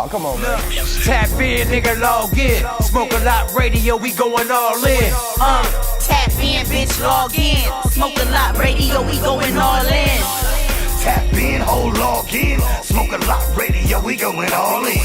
Oh, come on, man. Tap in, nigga, log in. Smoke a lot radio, we going all in. Tap in, bitch, log in. Smoke a lot radio, we going all in. Tap in, whole log in. Smoke a lot radio, we going all in.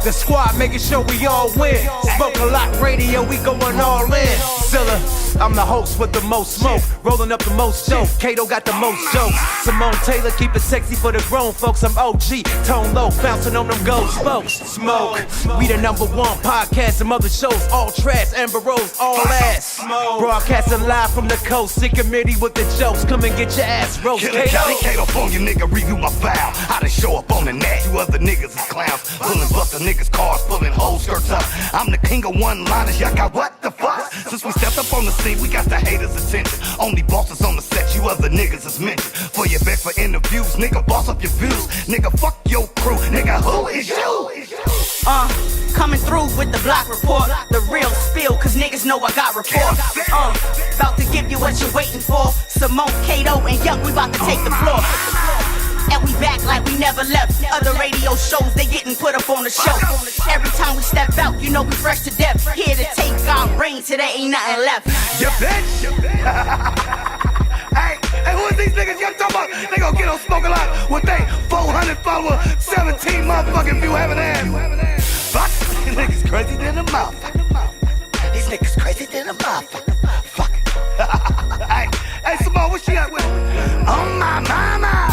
The squad making sure we all win. Smoke a lot radio, we going all in. Zilla, I'm the host with the most smoke. Rolling up the most dope. Kato got the most jokes. Simone Taylor keep it sexy for the grown folks. I'm OG, tone low, bouncing on them gold spokes. Smoke, we the #1 podcast. Some other shows, all trash, Amber Rose, all ass. Broadcasting live from the coast. Sick committee with the jokes. Come and get your ass roast. Kato phone you nigga, review my file. How to show up on the net. You other niggas is clowns. Pulling bustin' niggas' cars, pulling whole skirts up. I'm the king of one-liners, y'all got what the fuck? Since we stepped up on the scene, we got the haters' attention. Only bosses on the set, you other niggas is mentioned. For your back for interviews, nigga, boss up your views. Nigga, fuck your crew, nigga, who is you? Coming through with the block report. The real spill, cause niggas know I got report. About to give you what you're waiting for. Simone, Kato, and Young, we about to take the floor. And we back like we never left. Other radio shows, they getting put up on the show. Every time we step out, you know we fresh to death. Here to take our reign till there ain't nothing left. You bitch! Hey, who is these niggas y'all talking about? They gon' get on Smoke a Lot with they 400 followers, 17 motherfucking view having ass. Fuck, these niggas crazy than a motherfucker. These niggas crazy than a motherfucker. Fuck. Hey, Simone, what she got with? Oh my mama.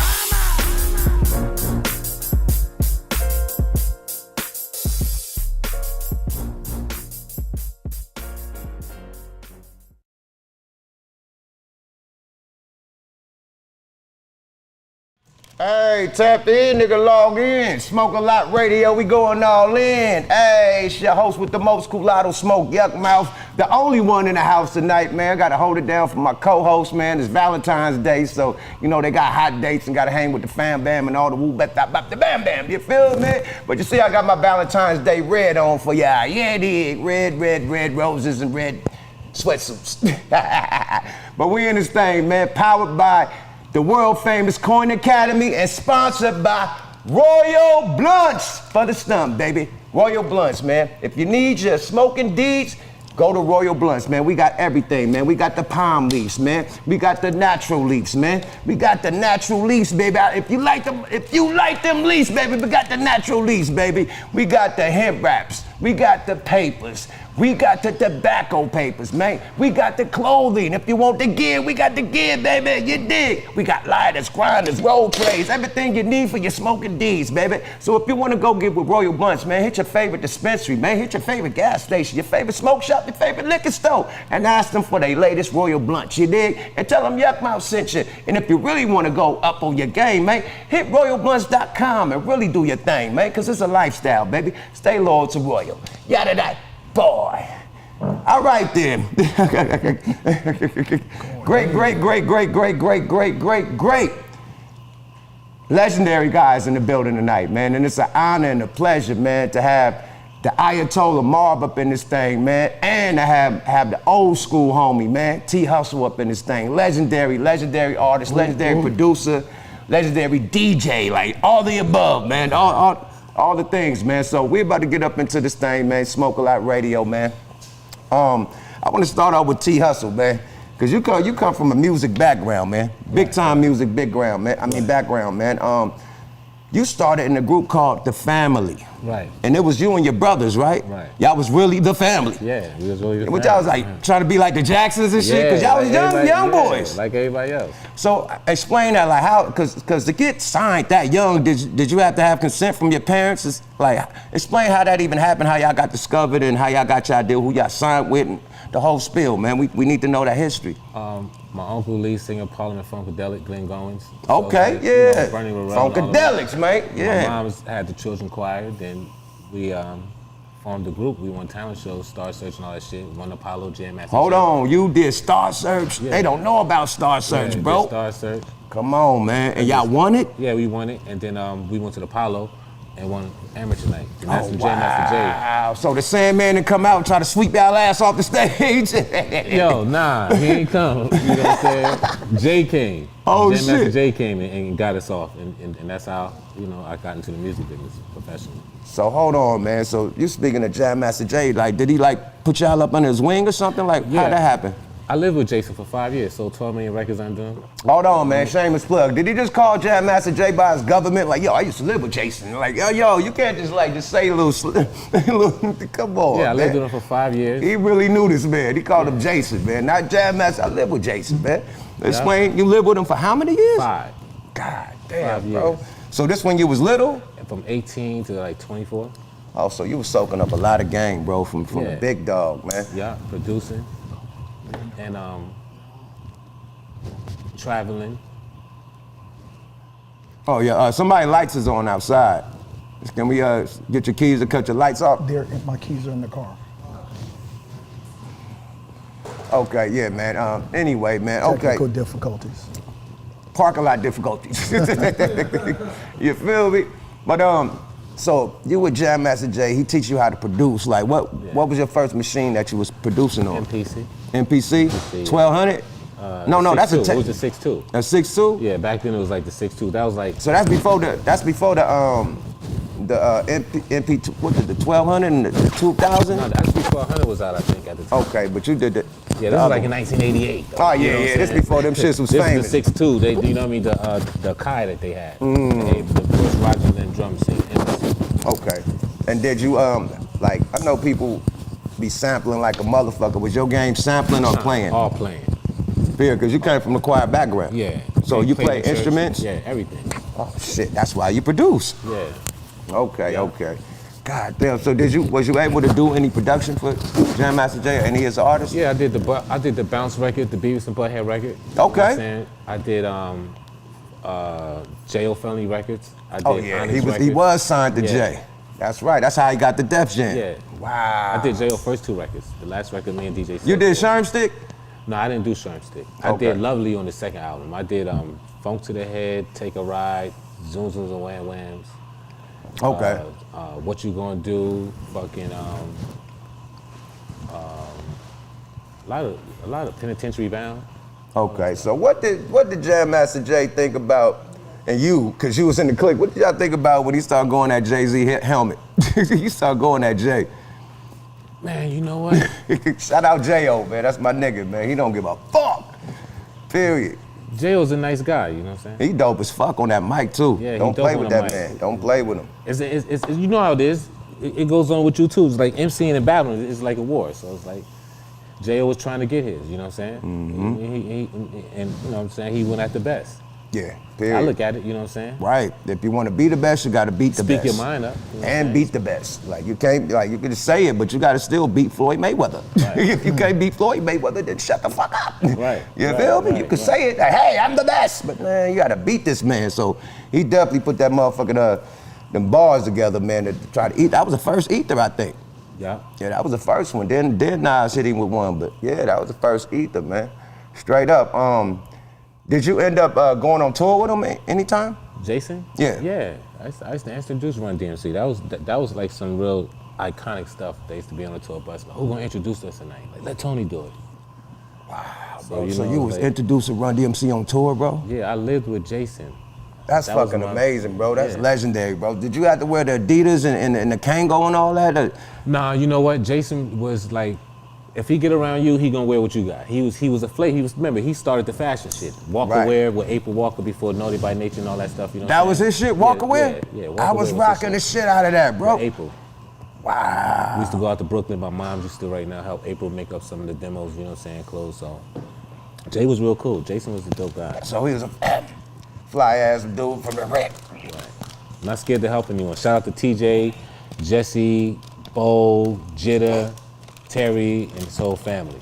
Hey, tap in, nigga, log in. Smoke a lot radio, we going all in. Hey, it's your host with the most, Culatto Smoke Yuck Mouth. The only one in the house tonight, man. Gotta hold it down for my co-host, man. It's Valentine's Day, so, you know, they got hot dates and gotta hang with the fam bam and all the woo bap bap the bam bam. You feel me? But you see, I got my Valentine's Day red on for y'all. Yeah, dig. Red roses and red sweatsuits. But we in this thing, man, powered by the world famous Coin Academy and sponsored by Royal Blunts for the stump, baby. Royal Blunts, man. If you need your smoking deeds, go to Royal Blunts, man. We got everything, man. We got the palm leaves, man. We got the natural leaves, man. We got the natural leaves, baby. If you like them leaves, baby, we got the natural leaves, baby. We got the hemp wraps. We got the papers. We got the tobacco papers, man. We got the clothing. If you want the gear, we got the gear, baby. You dig? We got lighters, grinders, role plays, everything you need for your smoking deeds, baby. So if you want to go get with Royal Blunts, man, hit your favorite dispensary, man. Hit your favorite gas station, your favorite smoke shop, your favorite liquor store, and ask them for their latest Royal Blunts, you dig? And tell them Yuck Mouth sent you. And if you really want to go up on your game, man, hit royalblunts.com and really do your thing, man, because it's a lifestyle, baby. Stay loyal to Royal. Yada da. Boy. All right then. Great. Legendary guys in the building tonight, man. And it's an honor and a pleasure, man, to have the Ayatollah Marv up in this thing, man. And to have the old school homie, man, T-Hussle up in this thing. Legendary artist, legendary producer, legendary DJ, like all the above, man. All the things, man. So we're about to get up into this thing, man. Smoke a Lot Radio, man. I want to start off with T-Hussle, man, because you come from a music background, man. Big time music background, man. You started in a group called The Family. Right. And it was you and your brothers, right? Right. Y'all was really the family. Yeah, we was really the family. Which y'all was like trying to be like the Jacksons and shit, because y'all was young boys. Like everybody else. So explain that, like how, because to get signed that young, did you have to have consent from your parents? It's like, explain how that even happened, how y'all got discovered and how y'all got your idea, who y'all signed with, and the whole spiel, man. We need to know that history. My uncle, lead singer, Parliament Funkadelic, Glenn Goins. Okay, so, yeah. Bernie Funkadelics, mate, yeah. My mom had the children choir, then we formed a group. We won talent shows, Star Search and all that shit. Won Apollo Jam. Hold on, you did Star Search? Yeah. They don't know about Star Search, bro. Star Search. Come on, man. And y'all won it? Yeah, we won it. And then we went to the Apollo. and one amateur night. And that's the Jam Master Wow. So the Sandman didn't come out and try to sweep y'all ass off the stage? J. Yo, nah, he ain't come. You know what I'm saying? Jay came. Oh, Jam Master shit. Jay came and got us off. And that's how, you know, I got into the music business professionally. So hold on, man. So you speaking of Jam Master Jay, like, did he like put y'all up under his wing or something? Like, how'd that happen? I lived with Jason for 5 years, sold 12 million records under him. Hold on, man. Shameless plug. Did he just call Jam Master Jay by his government? Like, yo, I used to live with Jason. Like, yo, you can't just say a little, come on, Yeah, I lived man. with him for 5 years. He really knew this man. He called him Jason, man. Not Jam Master. I live with Jason, man. Explain, you lived with him for how many years? 5. God damn, 5 bro. years. So this when you was little? From 18 to like 24. Oh, so you was soaking up a lot of game, bro, from the big dog, man. Yeah, producing and traveling. Oh yeah, somebody lights is on outside. Can we get your keys to cut your lights off? My keys are in the car. Okay, yeah, man. Anyway, man, okay. Technical difficulties. Parking lot difficulties. You feel me? But so you with Jam Master Jay, he teach you how to produce. Like what was your first machine that you was producing on? MPC. MPC? 1200? No, that's a It was a 6.2. A 6.2? Yeah, back then it was like the 6.2. That was like. So that's before the MP what did the 1200 and the 2000? No, the SP1200 was out, I think, at the time. Okay, but you did the. Yeah, this was like in 1988. Though, Oh you know yeah, what I'm yeah. This saying? before them shits was famous. This is the 6.2. They, you know what I mean? The Kai that they had. The Bush Rogers and drum scene. Okay. And did you like I know people be sampling like a motherfucker. Was your game sampling or playing? All playing. Yeah, because you came from a choir background. Yeah. So you play in church. instruments? Yeah, everything. Oh shit, that's why you produce. Yeah. Okay, okay. God damn. So was you able to do any production for Jam Master Jay or any of his artists? Yeah, I did the Bounce record, the Beavis and Butthead record. Okay. You know what I'm saying? I did J.O. Felony Records. I did Onyx he was signed to Jay. That's right. That's how he got the Def Jam. Yeah. Wow. I did J.O. first 2 records. The last record, me and DJ. You did Sherm Stick? No, I didn't do Sherm Stick. I Okay. did Lovely on the second album. I did Funk to the Head, Take a Ride, Zoom Zooms and Wham Whams. Okay. What You Gonna Do? Fucking a lot of Penitentiary Bound. Okay. So what did Jam Master Jay think about? And you, cause you was in the clique, what did y'all think about when he started going at Jay-Z helmet? He started going at Jay. Man, you know what? Shout out J.O., man. That's my nigga, man. He don't give a fuck. Period. J.O.'s a nice guy, you know what I'm saying? He dope as fuck on that mic too. Yeah, don't he dope play on with the that mic. man. Don't play with him. It's you know how it is. It goes on with you too. It's like MCing and battling. It's like a war. So it's like J.O. was trying to get his. You know what I'm saying? He, and you know what I'm saying. He went at the best. Yeah. Period. I look at it. You know what I'm saying? Right. If you want to be the best, you got to beat the Speak best. your mind up. You know what I'm And saying? beat the best. Like you can't, like you can just say it, but you got to still beat Floyd Mayweather. Right. If you can't beat Floyd Mayweather, then shut the fuck up. Right. You Right, feel me? right, You can right. say it, like, hey, I'm the best, but man, you got to beat this man. So he definitely put that motherfucking them bars together, man, to try to eat. That was the first ether, I think. Yeah. Yeah, that was the first one. Then Nas hit him with one, but yeah, that was the first ether, man. Straight up. Did you end up going on tour with him anytime? Jason? Yeah. Yeah. I used to introduce Run DMC. That was like some real iconic stuff. They used to be on the tour bus. Like, who gonna introduce us tonight? Like, let Tony do it. Wow, So, bro. you So know, you was like- introducing Run DMC on tour, bro? Yeah, I lived with Jason. That's That was fucking my- amazing, bro. That's yeah. legendary, bro. Did you have to wear the Adidas and the Kango and all that? Nah, you know what? Jason was like, if he get around you, he gonna wear what you got. He was a flake. Remember, he started the fashion shit. Walker Right. wear with April Walker before Naughty by Nature and all that stuff. You know. That what was I'm his saying? shit, Walker wear? Yeah, Walker I was wear rocking the his shit out of that, bro. With April. Wow. We used to go out to Brooklyn. My mom used to right now help April make up some of the demos. You know what I'm saying? Clothes. So Jay was real cool. Jason was a dope guy. So he was a fly ass dude from the wreck. Not scared to help anyone. Shout out to TJ, Jesse, Bo, Jitter, Terry, and his whole family.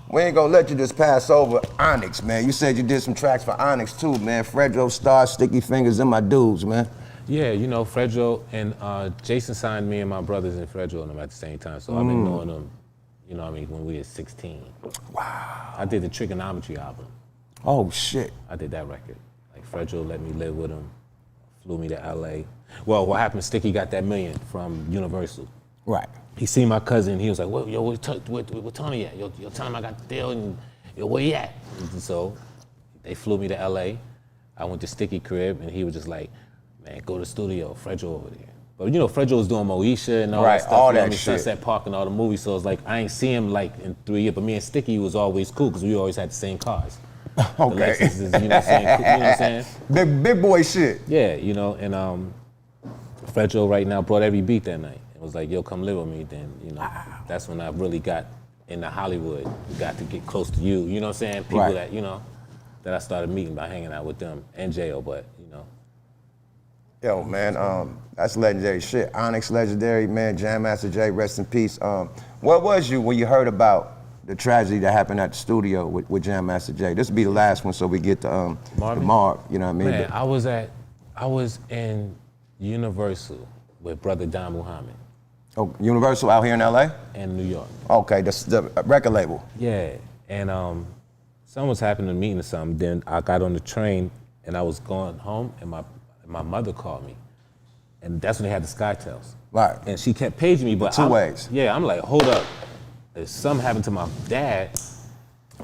We ain't gonna let you just pass over Onyx, man. You said you did some tracks for Onyx too, man. Fredro, Star, Sticky Fingers, and my dudes, man. Yeah, you know, Fredro and Jason signed me and my brothers in Fredro and them at the same time. So I've been knowing them, you know what I mean, when we were 16. Wow. I did the Trigonometry album. Oh shit. I did that record. Like Fredro let me live with him, flew me to LA. Well, what happened, Sticky got that $1 million from Universal. Right. He seen my cousin, he was like, well, yo, where Tony at? Yo, tell him I got the deal, and yo, where he at? And so they flew me to LA. I went to Sticky crib, and he was just like, man, go to the studio, Fredro over there. But you know, Fredro was doing Moesha and all that stuff. All you know that what I mean? shit. Sunset Park and all the movies, so it's like, I ain't see him like in 3 years, but me and Sticky was always cool, because we always had the same cars. Okay. The Lexuses, you know what I'm saying? You know what I'm saying? Big boy shit. Yeah, you know, and Fredro right now brought every beat that night. It was like, yo, come live with me. Then, you know, that's when I really got into Hollywood. Got to get close to you. You know what I'm saying? People Right. that, you know, that I started meeting by hanging out with them and J.O., but, you know. Yo, man, that's legendary shit. Onyx legendary, man. Jam Master Jay, rest in peace. Where was you when you heard about the tragedy that happened at the studio with Jam Master Jay? This will be the last one, so we get to Marv. You know what I mean? Man, I was in Universal with Brother Don Muhammad. Oh, Universal out here in LA? And New York. Okay, the record label. Yeah, and something was happening to me or something. Then I got on the train and I was going home, and my mother called me, and that's when they had the SkyTels. Right. And she kept paging me, but Two ways. Yeah, I'm like, hold up, if something happened to my dad,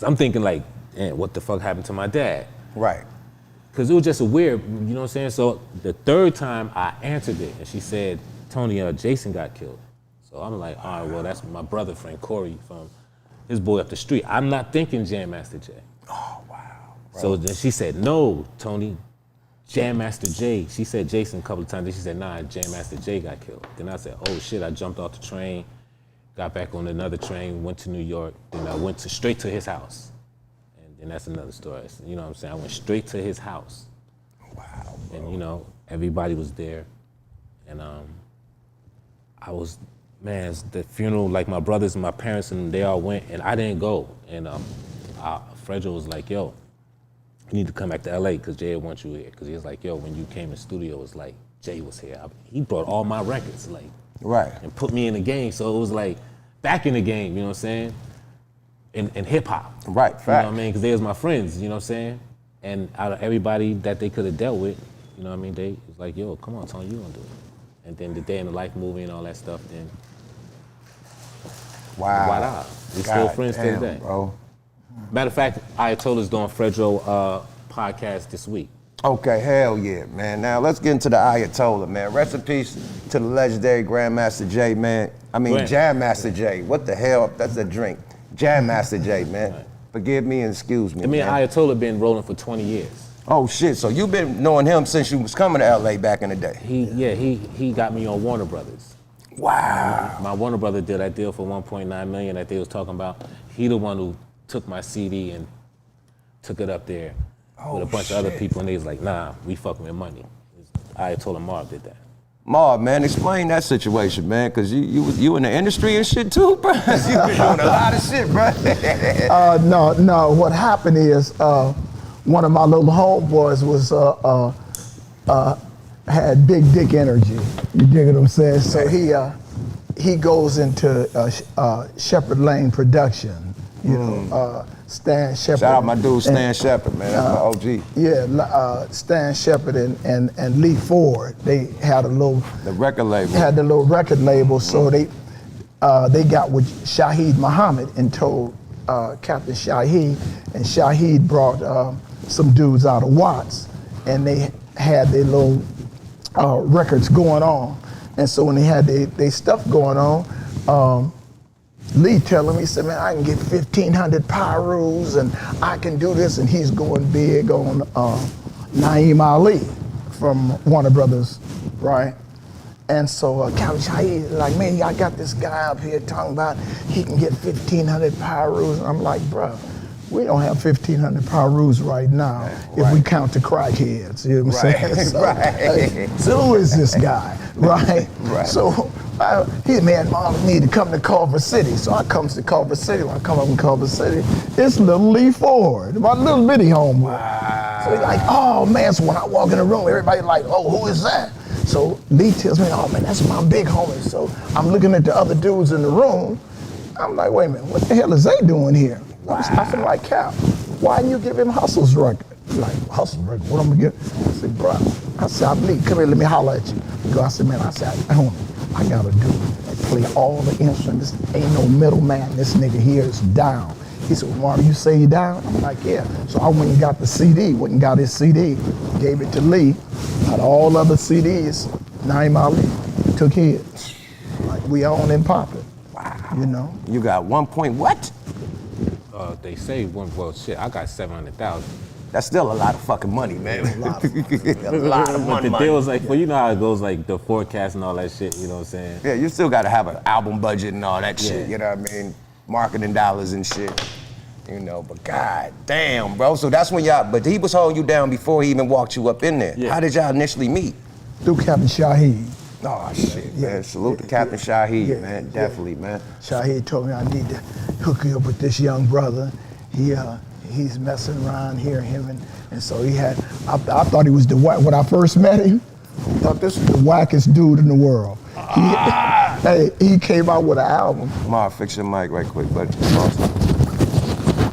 I'm thinking like, man, what the fuck happened to my dad? Right. Because it was just a weird, you know what I'm saying? So the third time I answered it, and she said, Tony, Jason got killed. So I'm like, all right, well, that's my brother friend, Corey, from his boy up the street. I'm not thinking Jam Master Jay. Oh, wow. Bro. So then she said, no, Tony, Jam Master Jay. She said Jason a couple of times, then she said, nah, Jam Master Jay got killed. Then I said, oh shit, I jumped off the train, got back on another train, went to New York, then I went straight to his house. And that's another story. You know what I'm saying? I went straight to his house. Wow, bro. And you know, everybody was there. And I was, man, the funeral, like my brothers and my parents, and they all went, and I didn't go. And Fredro was like, yo, you need to come back to LA, because Jay wants you here. Because he was like, yo, when you came in the studio, it was like, Jay was here. He brought all my records, like, right, and put me in the game. So it was like, back in the game, you know what I'm saying? In hip hop. Right, fact. You know what I mean? Because they was my friends, you know what I'm saying? And out of everybody that they could have dealt with, you know what I mean? They was like, yo, come on, Tony, you gonna do it. And then the Day in the Life movie and all that stuff, then wow. We still friends to damn, this day. Bro. Matter of fact, Ayatollah's doing Fredro podcast this week. Okay, hell yeah, man. Now let's get into the Ayatollah, man. Rest in peace to the legendary Grandmaster Jay, man. I mean, Jam Master Jay. What the hell? That's a drink. Jam Master Jay, man. Right. Forgive me and excuse me. I mean, man. Ayatollah been rolling for 20 years. Oh shit, so you've been knowing him since you was coming to LA back in the day? He got me on Warner Brothers. Wow. My Warner Brother did that deal for $1.9 million that they was talking about. He the one who took my CD and took it up there with a bunch of other people, and they was like, nah, we fucking with money. Ayatollah Marv did that. Marv, man, explain that situation, man, because you in the industry and shit too, bro. You've been doing a lot of shit, bro. No, what happened is one of my little homeboys had big dick energy. You dig what I'm saying? So he goes into Shepherd Lane Production, you know, Stan Shepherd. Shout out my dude Stan Shepherd, man. That's my OG. Yeah, Stan Shepherd and Lee Ford. They had the record label. Had the little record label, so they got with Shaheed Muhammad and told Captain Shaheed, and Shaheed brought some dudes out of Watts, and they had their little records going on. And so when they had their stuff going on, Lee telling me, he said, man, I can get 1,500 Pyrus and I can do this, and he's going big on Naeem Ali from Warner Brothers, right? And so Captain Shaheed like, man, I got this guy up here talking about he can get 1,500 Pyrus. And I'm like, bro, we don't have 1,500 Pyrus right now if we count the crackheads, you know what I'm saying? So, so who is this guy, right? So he man, Mom need to come to Culver City. So I comes to Culver City. When I come up in Culver City, it's little Lee Ford, my little bitty homeboy. So he's like, oh man, so when I walk in the room, everybody like, oh, who is that? So Lee tells me, oh man, that's my big homie. So I'm looking at the other dudes in the room. I'm like, wait a minute, what the hell is they doing here? I feel like, Cap, why didn't you give him Hustle's record? Like, Hustle's record, what I'm gonna get? I said, bro, I said, I believe, come here, let me holler at you. He go, I said, man, I gotta do it. Play all the instruments. Ain't no middleman. This nigga here is down. He said, well, Marv, you say you down? I'm like, yeah. So I went and got the CD, went and got his CD, gave it to Lee. Out of all other CDs, Naeem Ali took his. Like, we on and popping. Wow. You know? You got 1 point what? They say well, shit, I got 700,000. That's still a lot of fucking money, man. A lot of a lot of But the money. deal was like, well, you know how it goes, like the forecast and all that shit. You know what I'm saying? Yeah, you still got to have an album budget and all that shit. Yeah. You know what I mean? Marketing dollars and shit. You know, but god damn, bro. So that's when but he was holding you down before he even walked you up in there. Yeah. How did y'all initially meet? Through Captain Shaheed. Oh shit, Yeah. man. Salute to Captain Shaheed, Yeah. man. Definitely, man. Shaheed told me I need to hook you up with this young brother. He's messing around here, him and so he had. I thought he was the when I first met him. I thought this was the wackest dude in the world. He came out with an album. Marv, fix your mic right quick, buddy.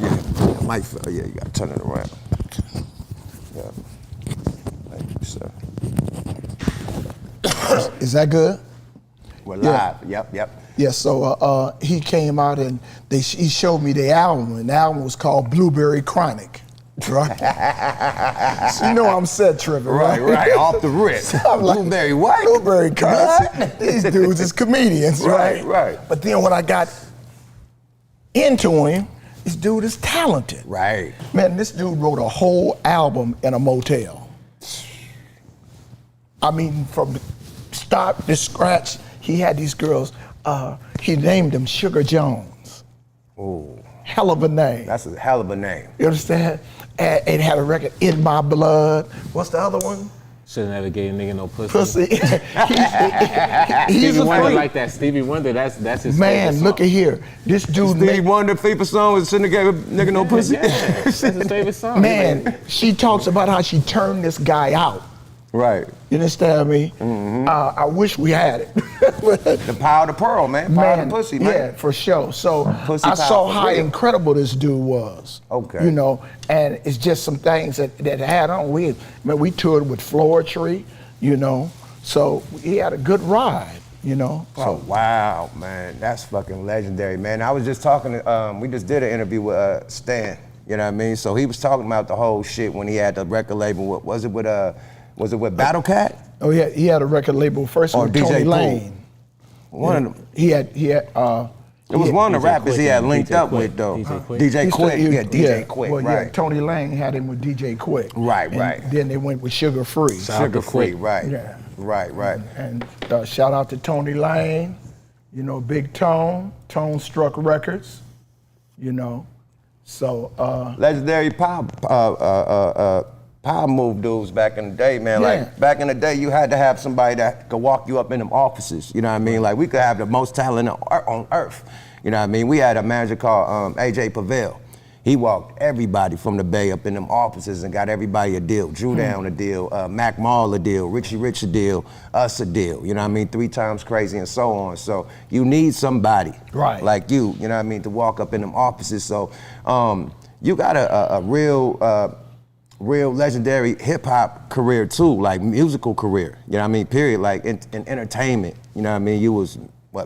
Yeah, mic fell. Yeah, you gotta turn it around. Yeah. Thank you, sir. Is that good? We're Yeah. live. Yep. Yeah, so he came out and he showed me the album, and the album was called Blueberry Chronic. Right? So you know I'm set tripping, right? Right, off the rip. I'm like, Blueberry what? Blueberry Chronic. These dudes is comedians, right? Right. But then when I got into him, this dude is talented. Right. Man, this dude wrote a whole album in a motel. I mean, from start to scratch, he had these girls, he named them Sugar Jones. Ooh, Hell of a name. that's a hell of a name. You understand? And it had a record, In My Blood. What's the other one? Should've never gave a nigga no pussy. Pussy. He's Stevie a Wonder freak. like that. Stevie Wonder, that's his Man, favorite look song. at here. This dude Stevie made, Wonder favorite song was shouldn't have gave a nigga no pussy. Yeah, that's his favorite song. man, she talks about how she turned this guy out. Right. You understand me? I wish we had it. The power of the pearl, man. Power of the pussy, man. Yeah, for sure. So Pussy I power saw for how real. incredible this dude was. Okay. You know, and it's just some things that had on. We toured with Floetry, you know, so he had a good ride, you know. Oh, wow, man. That's fucking legendary, man. I was just talking to, we just did an interview with Stan, you know what I mean? So he was talking about the whole shit when he had the record label. What was it with Battle Cat? Oh yeah, he had a record label first Or with DJ Tony Pooh. Lane. One of them. He had. It was one of the DJ rappers he Quick had and linked DJ up Quick. with, though. DJ Quick. DJ Quick, DJ Quick, well, right. Yeah, Tony Lane had him with DJ Quick. Right, And right. Then they went with Sugar Free. Sugar Free, Quick. right. Yeah. Right. And shout out to Tony Lane, you know, Big Tone, Tone Struck Records, you know. So Legendary power move dudes back in the day, man. Yeah. Like back in the day, you had to have somebody that could walk you up in them offices. You know what I mean? Like we could have the most talent on earth. You know what I mean? We had a manager called AJ Pavel. He walked everybody from the Bay up in them offices and got everybody a deal. Drew Down a deal, Mac Mall a deal, Richie Rich a deal, us a deal. You know what I mean? 3 Times Crazy and so on. So you need somebody Right. like you know what I mean, to walk up in them offices. So you got a real legendary hip hop career too, like musical career. You know what I mean? Period. Like in entertainment. You know what I mean? You was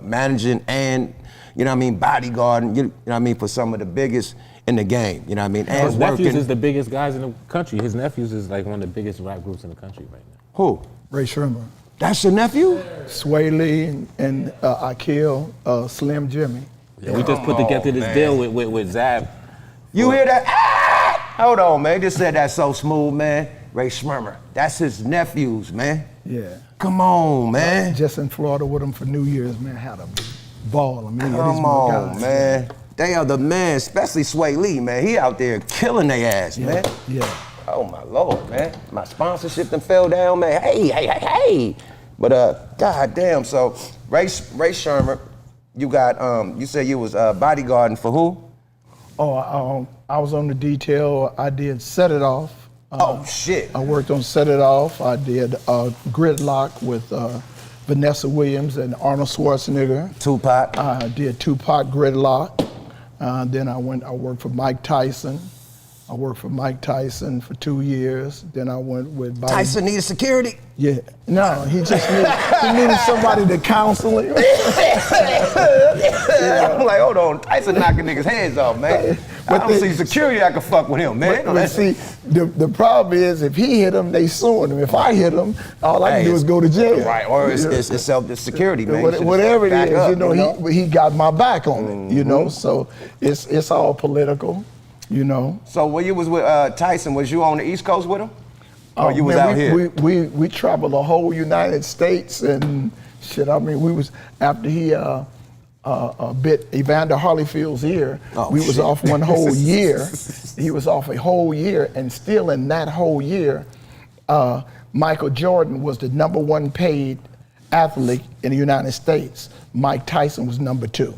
managing and you know what I mean, bodyguarding. You know what I mean, for some of the biggest in the game. You know what I mean? And His nephews working. is the biggest guys in the country. His nephews is like one of the biggest rap groups in the country right now. Who? Ray Sherman, That's your nephew? Sway Lee, and Akil, Slim Jimmy. Yeah, we just put together this man. deal with Zab. You hear that? Ah! Hold on, man. Just said that so smooth, man. Ray Schmurmer. That's his nephews, man. Yeah. Come on, man. Just in Florida with him for New Year's, man. Had a ball. I mean, these Come my on, guys, man. They are the man, especially Sway Lee, man. He out there killing their ass, man. Yeah. Oh my Lord, man. My sponsorship done fell down, man. Hey. But goddamn, so Ray Sherman, you got you said you was bodyguarding for who? Oh, I was on the detail. I did Set It Off. Oh shit. I worked on Set It Off. I did Gridlock with Vanessa Williams and Arnold Schwarzenegger. Tupac. I did Tupac Gridlock. Then I worked for Mike Tyson. I worked for Mike Tyson for 2 years. Then I went with Bobby. Tyson needed security? Yeah. No, he just needed somebody to counsel him. I'm like, hold on, Tyson knocking niggas' heads off, man. I don't see security I can fuck with him, man. But see, the problem is if he hit him, they suing him. If I hit him, all I can do is go to jail. Right, or it's self-security, man. Whatever it is, he got my back on it, you know, so it's all political, you know. So when you was with Tyson, was you on the East Coast with him? Or you was out here? We traveled the whole United States and shit. I mean, we was, after he bit Evander Holyfield's ear, we was off one whole year. He was off a whole year, and still in that whole year, Michael Jordan was the #1 paid athlete in the United States. Mike Tyson was #2.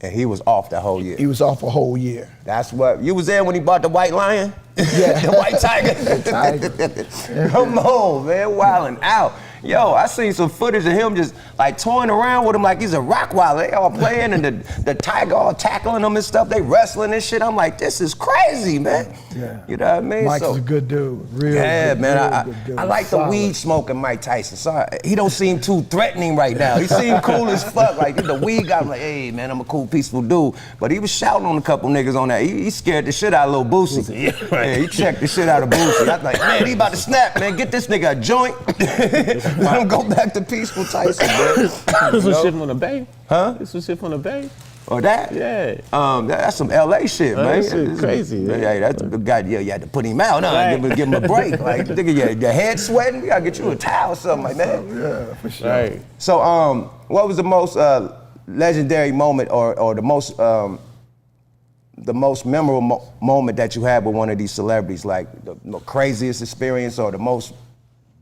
And he was off the whole year? He was off a whole year. That's what, you was there when he bought the white lion? Yeah. The white tiger? The tiger. Come on, man, wilding out. Yo, I seen some footage of him just like toying around with him like he's a rock wilder. They all playing and the tiger all tackling him and stuff. They wrestling and shit. I'm like, this is crazy, man. Yeah. You know what I mean? Mike's a good dude, real good, man. good dude. I like the weed smoking Mike Tyson. So he don't seem too threatening right now. He seemed cool as fuck. Like the weed guy, I'm like, hey man, I'm a cool, peaceful dude. But he was shouting on a couple niggas on that. He scared the shit out of Lil Boosie. Yeah, he checked the shit out of Boosie. I was like, man, he about to snap, man. Get this nigga a joint. Let him go back to peaceful Tyson, man. This was shit from the Bay. Huh? This was shit from the Bay. Or that? Yeah. That's some LA shit, man. That shit crazy. Yeah, that's the guy. Yeah, you had to put him out, huh? Right. Give him a break. Like, nigga, your head sweating. We gotta get you a towel or something like that. Yeah, for sure. Right. So, what was the most legendary moment, or the most memorable moment that you had with one of these celebrities? Like the craziest experience, or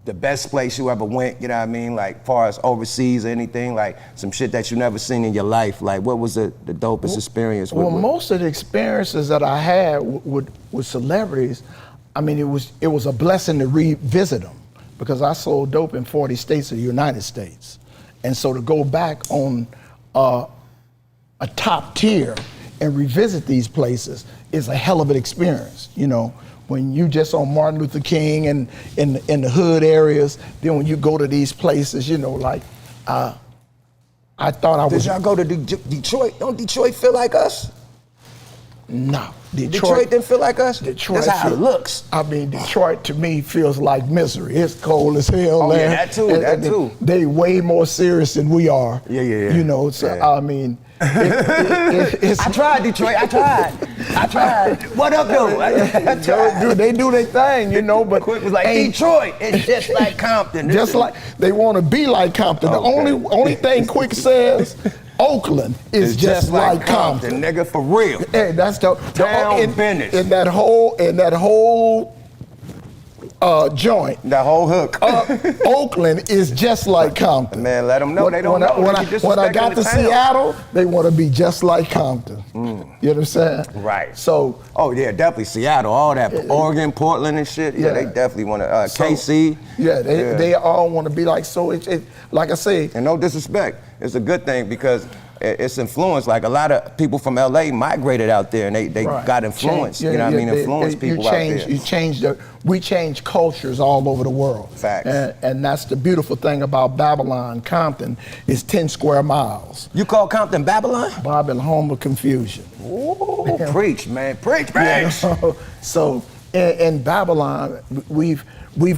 the best place you ever went, you know what I mean? Like, far as overseas or anything, like some shit that you never seen in your life. Like, what was the dopest experience? Most of the experiences that I had with celebrities, I mean, it was a blessing to revisit them, because I sold dope in 40 states of the United States. And so to go back on a top tier and revisit these places is a hell of an experience, you know? When you just on Martin Luther King and in the hood areas, then when you go to these places, you know, like, I thought I was. Did y'all go to Detroit? Don't Detroit feel like us? No. Detroit didn't feel like us? Detroit. That's how it looks. I mean, Detroit to me feels like misery. It's cold as hell there. Yeah, that too. They way more serious than we are. Yeah. You know, so I mean, I tried Detroit. I tried. What up, though? They do their thing, you know. But Quick was like, Detroit, it's just like Compton. Just like they want to be like Compton. Okay. The only thing Quick says, Oakland is just like Compton. Nigga, for real. Hey, that's the Down business. In that whole joint. That whole hook. Oakland is just like Compton. Man, let them know. They don't know. When I got to Seattle, they want to be just like Compton. You know what I'm saying? Right. So. Oh yeah, definitely Seattle, all that, Oregon, Portland and shit. Yeah, they definitely want to. KC. Yeah, they all want to be like. So it like I say. And no disrespect, it's a good thing because it's influenced. Like a lot of people from LA migrated out there and they got influenced. You know what I mean? Influenced people out there. We change cultures all over the world. Facts. And that's the beautiful thing about Babylon. Compton is 10 square miles. You call Compton Babylon? Babylon, home of confusion. Ooh, preach, man, preach. So in Babylon, we've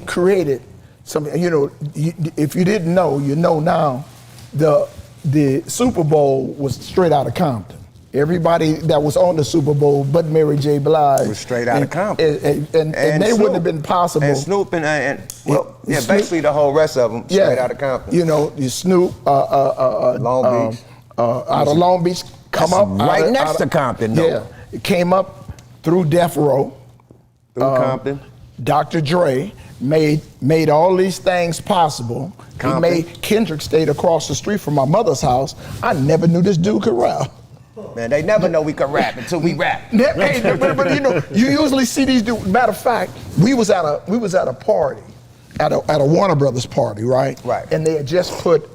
created some. You know, if you didn't know, you know now. The Super Bowl was straight out of Compton. Everybody that was on the Super Bowl, but Mary J. Blige, was straight out of Compton, and they Snoop, wouldn't have been possible. And Snoop Snoop, basically the whole rest of them straight out of Compton. You know, you Snoop, Long Beach, out of Long Beach, come up right next to Compton. Though. Yeah, it came up through Death Row, through Compton. Dr. Dre made all these things possible. Compton. He made Kendrick stayed across the street from my mother's house. I never knew this dude could rap. Man, they never know we could rap until we rap. But you know, you usually see these dudes. Matter of fact, we was at a party, at a Warner Brothers party, right? Right. And they had just put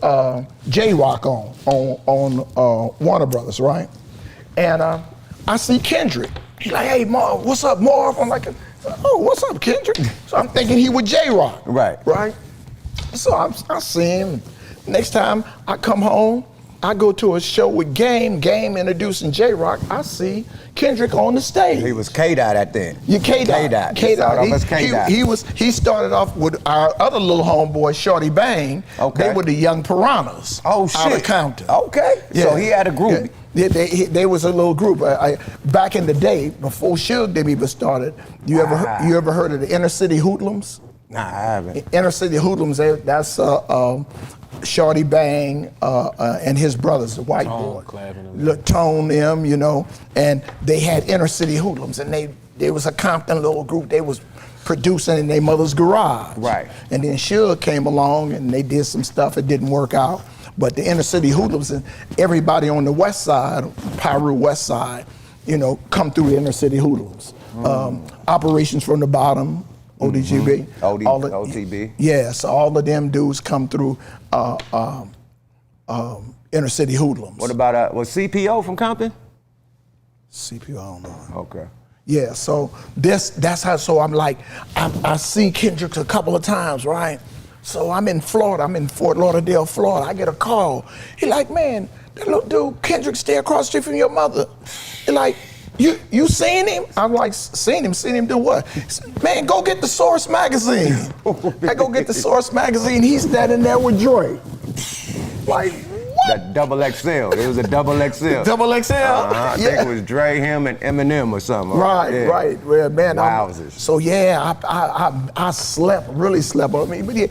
J-Rock on Warner Brothers, right? And I see Kendrick He like, hey, Marv, what's up, Marv? I'm like, oh, what's up, Kendrick? So I'm thinking he with J-Rock. Right? So I see him. Next time I come home, I go to a show with Game introducing J-Rock. I see Kendrick on the stage. He was K-Dot at then. You K-Dot. He started off with our other little homeboy, Shorty Bang. Okay. They were the Young Piranhas. Oh, shit. Out of Compton. Okay. Yeah. So he had a group. Yeah. They was a little group. Back in the day, before Suge them even started, you ever heard of the Inner City Hoodlums? Nah, I haven't. Inner City Hoodlums, that's Shorty Bang and his brothers, the white boy. Tone them, you know, and they had Inner City Hoodlums, and they was a Compton little group. They was producing in their mother's garage. Right. And then Suge came along and they did some stuff. It didn't work out. But the Inner City Hoodlums and everybody on the west side, Piru West Side, you know, come through the Inner City Hoodlums. Operations from the Bottom, ODGB. OTB. Yeah, so all of them dudes come through Inner City Hoodlums. What about, was CPO from Compton? CPO, I don't know. Okay. Yeah, so that's how, so I'm like, I see Kendrick a couple of times, right? So I'm in Florida, I'm in Fort Lauderdale, Florida. I get a call. He like, man, that little dude, Kendrick, stay across the street from your mother. He like, you seen him? I'm like, seen him do what? He said, man, go get the Source magazine. I go get the Source magazine, he's standing there with Dre. Like, That double XL. It was a double XL. Double XL? I think it was Dre, him, and Eminem or something. Right. Well, man, Wowzers. So yeah, I slept, really slept on me. But yeah,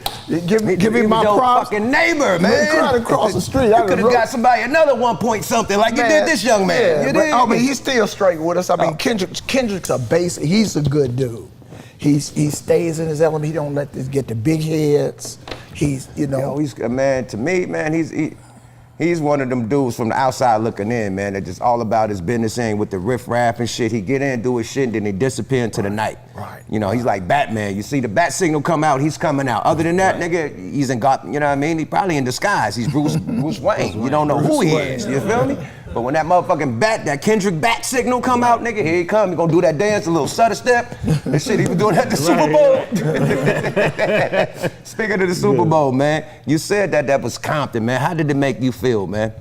give me my your props. Fucking neighbor, man. Right across the street. You could have got somebody another 1 point something like you did this young man. Yeah, You but, did. I mean, he's still straight with us. I mean, Kendrick's a base. He's a good dude. He stays in his element. He don't let this get the big heads. He's, you know. He's a man. To me, man, he's one of them dudes from the outside looking in, man, that just all about his business in with the riff-raff and shit. He get in, do his shit, and then he disappear into the night. Right. You know, he's like Batman. You see the bat signal come out, he's coming out. Other than that, nigga, he's in Gotham, you know what I mean? He probably in disguise. He's Bruce Wayne. You don't know who he is, you feel me? But when that motherfucking that Kendrick bat signal come out, nigga, here he come. He gonna do that dance, a little stutter step. And shit, he was doing that at the Super Bowl. Speaking of the Super Bowl, man, you said that was Compton, man. How did it make you feel, man?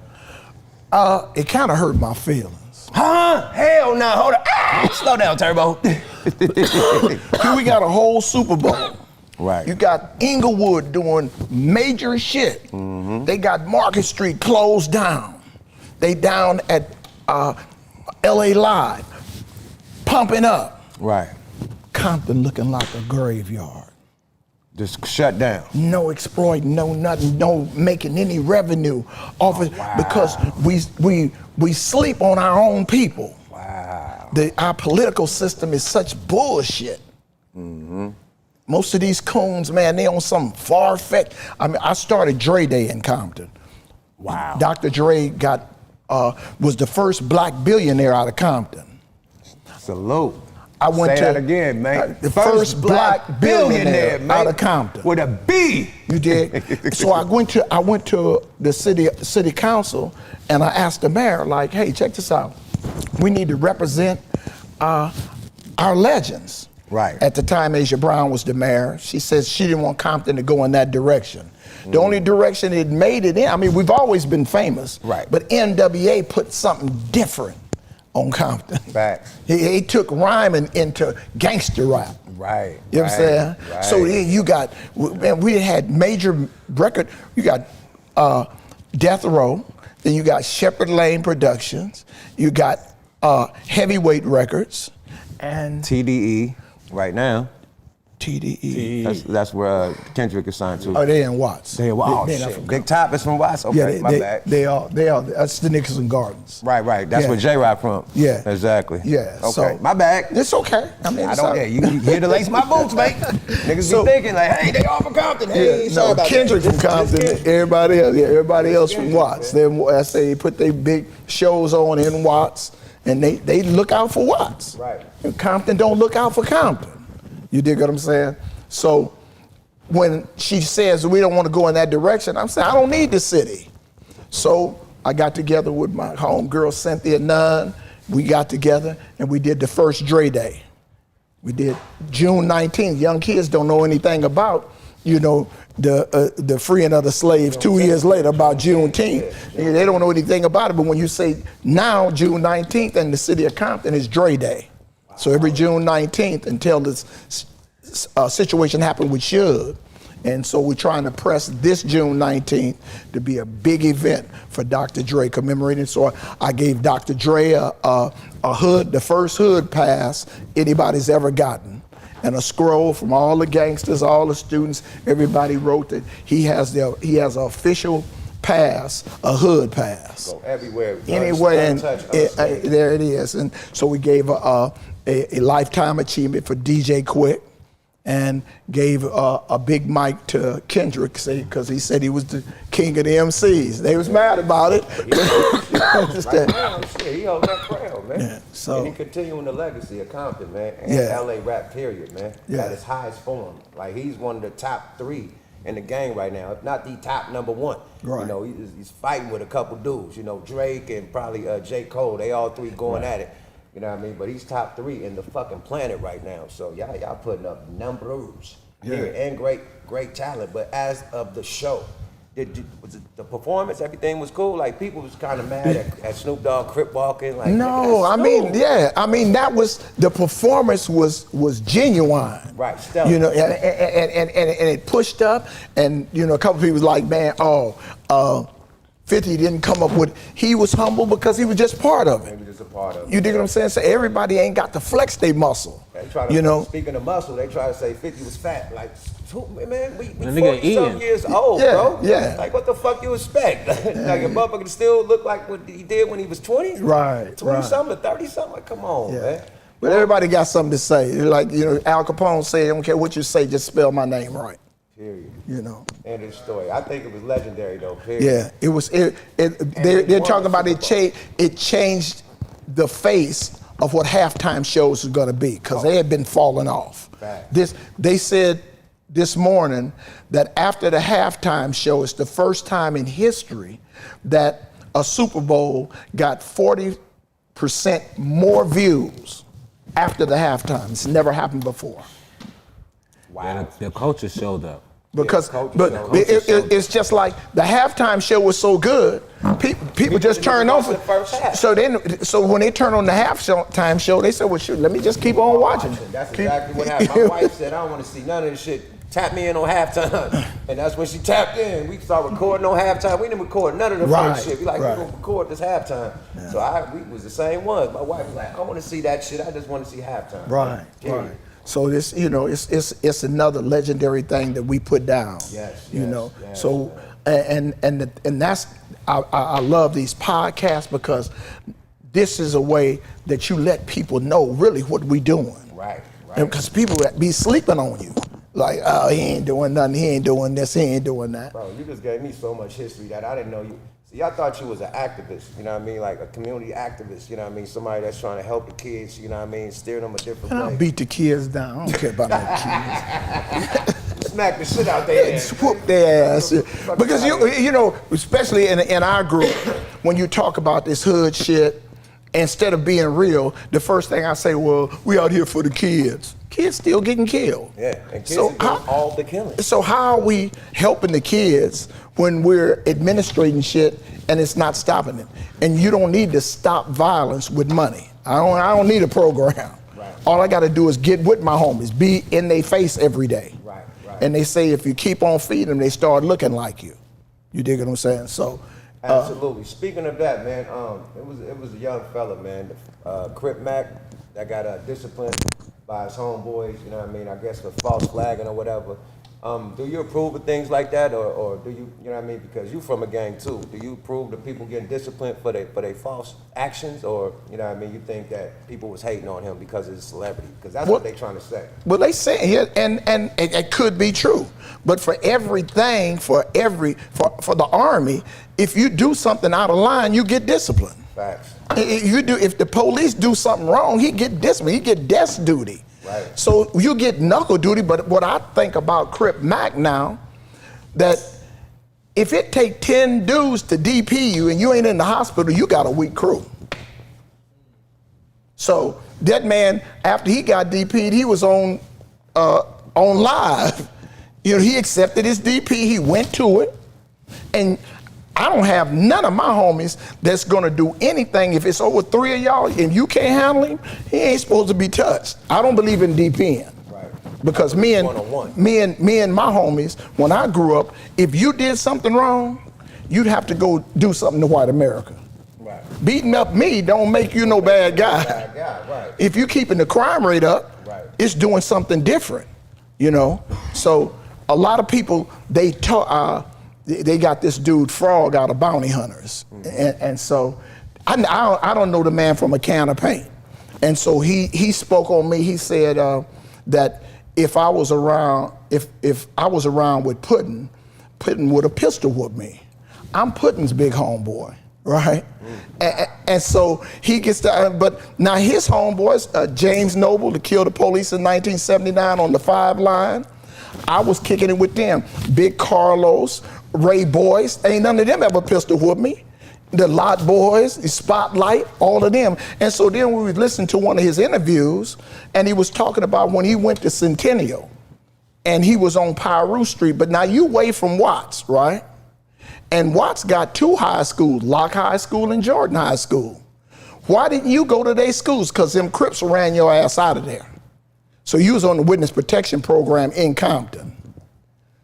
It kind of hurt my feelings. Huh? Hell no, hold on. Slow down, Turbo. Here we got a whole Super Bowl. Right. You got Inglewood doing major shit. They got Market Street closed down. They down at LA Live, pumping up. Right. Compton looking like a graveyard. Just shut down. No exploiting, no nothing, no making any revenue off it because we sleep on our own people. Wow. Our political system is such bullshit. Most of these coons, man, they on some far-fetched. I mean, I started Dre Day in Compton. Wow. Dr. Dre was the first black billionaire out of Compton. Salute. I went Say to that again, man. The first black billionaire man. out of Compton. With a B. You did. So I went to the city council and I asked the mayor, like, hey, check this out. We need to represent our legends. Right. At the time, Asia Brown was the mayor. She says she didn't want Compton to go in that direction. The only direction it made it in, I mean, we've always been famous. Right. But NWA put something different on Compton. Facts. He took rhyming into gangster rap. Right. You know what I'm saying? Right. So then you got, man, we had major record, you got Death Row, then you got Shepherd Lane Productions, you got Heavyweight Records, and TDE right now. TDE. That's where Kendrick is signed to. Oh, they in Watts. They wow, They shit. Big Top is from Watts. Okay, yeah, my bad. They are. That's the Nicholson Gardens. Right. That's Yeah. where J-Rock from. Yeah. Exactly. Yeah. Okay, So, my bad. It's okay. I mean, I it's don't. all- Yeah, you here to lace my boots, mate. Niggas So- be thinking like, hey, they all from Compton. Hey, Yeah, sorry no, about Kendrick that. from Compton. Everybody else from Watts. I say they put their big shows on in Watts, and they look out for Watts. Right. And Compton don't look out for Compton. You dig what I'm saying? So when she says we don't want to go in that direction, I'm saying I don't need the city. So I got together with my homegirl Cynthia Nunn, we got together and we did the first Dre Day. We did June 19th. Young kids don't know anything about, the freeing of the slaves 2 years later, about Juneteenth. They don't know anything about it, but when you say now, June 19th in the city of Compton is Dre Day. So every June 19th until this situation happened with Suge. And so we're trying to press this June 19th to be a big event for Dr. Dre commemorating. So I gave Dr. Dre a hood, the first hood pass anybody's ever gotten, and a scroll from all the gangsters, all the students. Everybody wrote that he has an official pass, a hood pass. Go everywhere. Anywhere, and there it is. And so we gave a lifetime achievement for DJ Quick, and gave a big mic to Kendrick, because he said he was the king of the MCs. They was mad about it. He holds that crown, man. Yeah, so, and he continuing the legacy of Compton, man, and LA rap period, man, at its highest form. Like, he's one of the top 3 in the game right now, if not the top number 1. Right. He's fighting with a couple dudes, Drake and probably J. Cole. They all 3 going at it. You know what I mean? But he's top 3 in the fucking planet right now. So y'all putting up numbers here, and great talent. But as of the show, was it the performance? Everything was cool. Like, people was kind of mad at Snoop Dogg crip walking. Like, no, I mean, that was, the performance was genuine. Right, stellar. And it pushed up, and a couple people was like, man, 50 didn't come up with, he was humble because he was just part of it. Maybe just a part of it. You dig what I'm saying? So everybody ain't got to flex their muscle. Speaking of muscle, they try to say 50 was fat. Like, man, we 40-some years old, bro. Yeah. Like, what the fuck you expect? Like, a motherfucker still look like what he did when he was 20? Right. 20-something to 30-something? Like, come on, man. But everybody got something to say. Like, Al Capone said, I don't care what you say, just spell my name right. Period. End of the story. I think it was legendary, though. Period. Yeah, it was. They're talking about it. It changed the face of what halftime shows was going to be, because they had been falling off. They said this morning that after the halftime show, it's the first time in history that a Super Bowl got 40% more views after the halftime. It's never happened before. Wow. Yeah, the culture showed up. Because, it's just like the halftime show was so good, people just turned off. So when they turn on the halftime show, they said, well, shoot, let me just keep on watching. That's exactly what happened. My wife said, I don't want to see none of this shit. Tap me in on halftime. And that's when she tapped in. We started recording on halftime. We didn't record none of the first shit. We we're going to record this halftime. Yeah. So we was the same ones. My wife was like, I want to see that shit. I just want to see halftime. Right. So this, it's another legendary thing that we put down. So and that's, I love these podcasts, because this is a way that you let people know really what we doing. Right. Because people be sleeping on you. Like, oh, he ain't doing nothing, he ain't doing this, he ain't doing that. Bro, you just gave me so much history that I didn't know you. See, I thought you was an activist, you know what I mean? Like a community activist, you know what I mean? Somebody that's trying to help the kids, you know what I mean? Steer them a different way. I'll beat the kids down. I don't care about no kids. Smack the shit out their ass. Whoop their ass. Because, especially in our group, when you talk about this hood shit, instead of being real, the first thing I say, well, we out here for the kids. Kids still getting killed. Yeah, and kids are doing all the killing. So how are we helping the kids when we're administrating shit and it's not stopping it? And you don't need to stop violence with money. I don't need a program. Right. All I got to do is get with my homies, be in their face every day. Right. And they say if you keep on feeding them, they start looking like you. You dig what I'm saying? So. Absolutely. Speaking of that, man, it was a young fella, man, Crip Mac, that got disciplined by his homeboys, you know what I mean, I guess for false flagging or whatever. Do you approve of things like that, or do you know what I mean, because you from a gang too, do you approve of people getting disciplined for their false actions, or, you know what I mean, you think that people was hating on him because of his celebrity? Because that's what they trying to say. Well, they say it, and it could be true, but for everything, for the Army, if you do something out of line, you get disciplined. Facts. If the police do something wrong, he get disciplined, he get desk duty. Right. So you get knuckle duty, but what I think about Crip Mac now, that if it take 10 dudes to DP you and you ain't in the hospital, you got a weak crew. So that man, after he got DP'd, he was on live. You know, he accepted his DP, he went to it, and I don't have none of my homies that's gonna do anything. If it's over 3 of y'all and you can't handle him, he ain't supposed to be touched. I don't believe in DPing. Right. Because me and One-on-one. me and my homies, when I grew up, if you did something wrong, you'd have to go do something to white America. Right. Beating up me don't make you no bad guy. Bad guy, right. If you're keeping the crime rate up, Right. it's doing something different, you know? So a lot of people, they got this dude Frog out of Bounty Hunters. And so I don't know the man from a can of paint. And so he spoke on me. He said that if I was around, if I was around with Puddin would have pistol whooped me. I'm Puddin's big homeboy, right? And so he gets to, but now his homeboys, James Noble, that killed the police in 1979 on the 5 line, I was kicking it with them. Big Carlos, Ray Boyce, ain't none of them ever pistol whooped me. The Lot Boys, the Spotlight, all of them. And so then we would listen to one of his interviews, and he was talking about when he went to Centennial, and he was on Piru Street. But now you away from Watts, right? And Watts got 2 high schools, Locke High School and Jordan High School. Why didn't you go to their schools? Because them Crips ran your ass out of there. So you was on the witness protection program in Compton.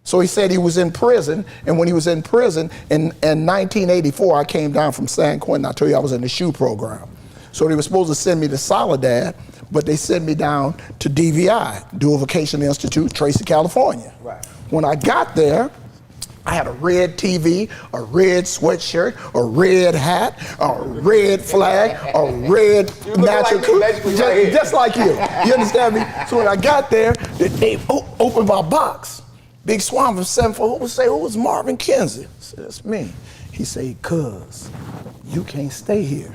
So he said he was in prison, and when he was in prison in 1984, I came down from San Quentin. I told you I was in the SHU program. So they were supposed to send me to Soledad, but they sent me down to DVI, Dual Vocational Institute, Tracy, California. Right. When I got there, I had a red TV, a red sweatshirt, a red hat, a red flag, a red natural like me, basically right here. just like you. You understand me? So when I got there, they opened my box. Big Swan from 7-4 would say, who was Marvin Kinsey? I said, that's me. He said, cuz, you can't stay here.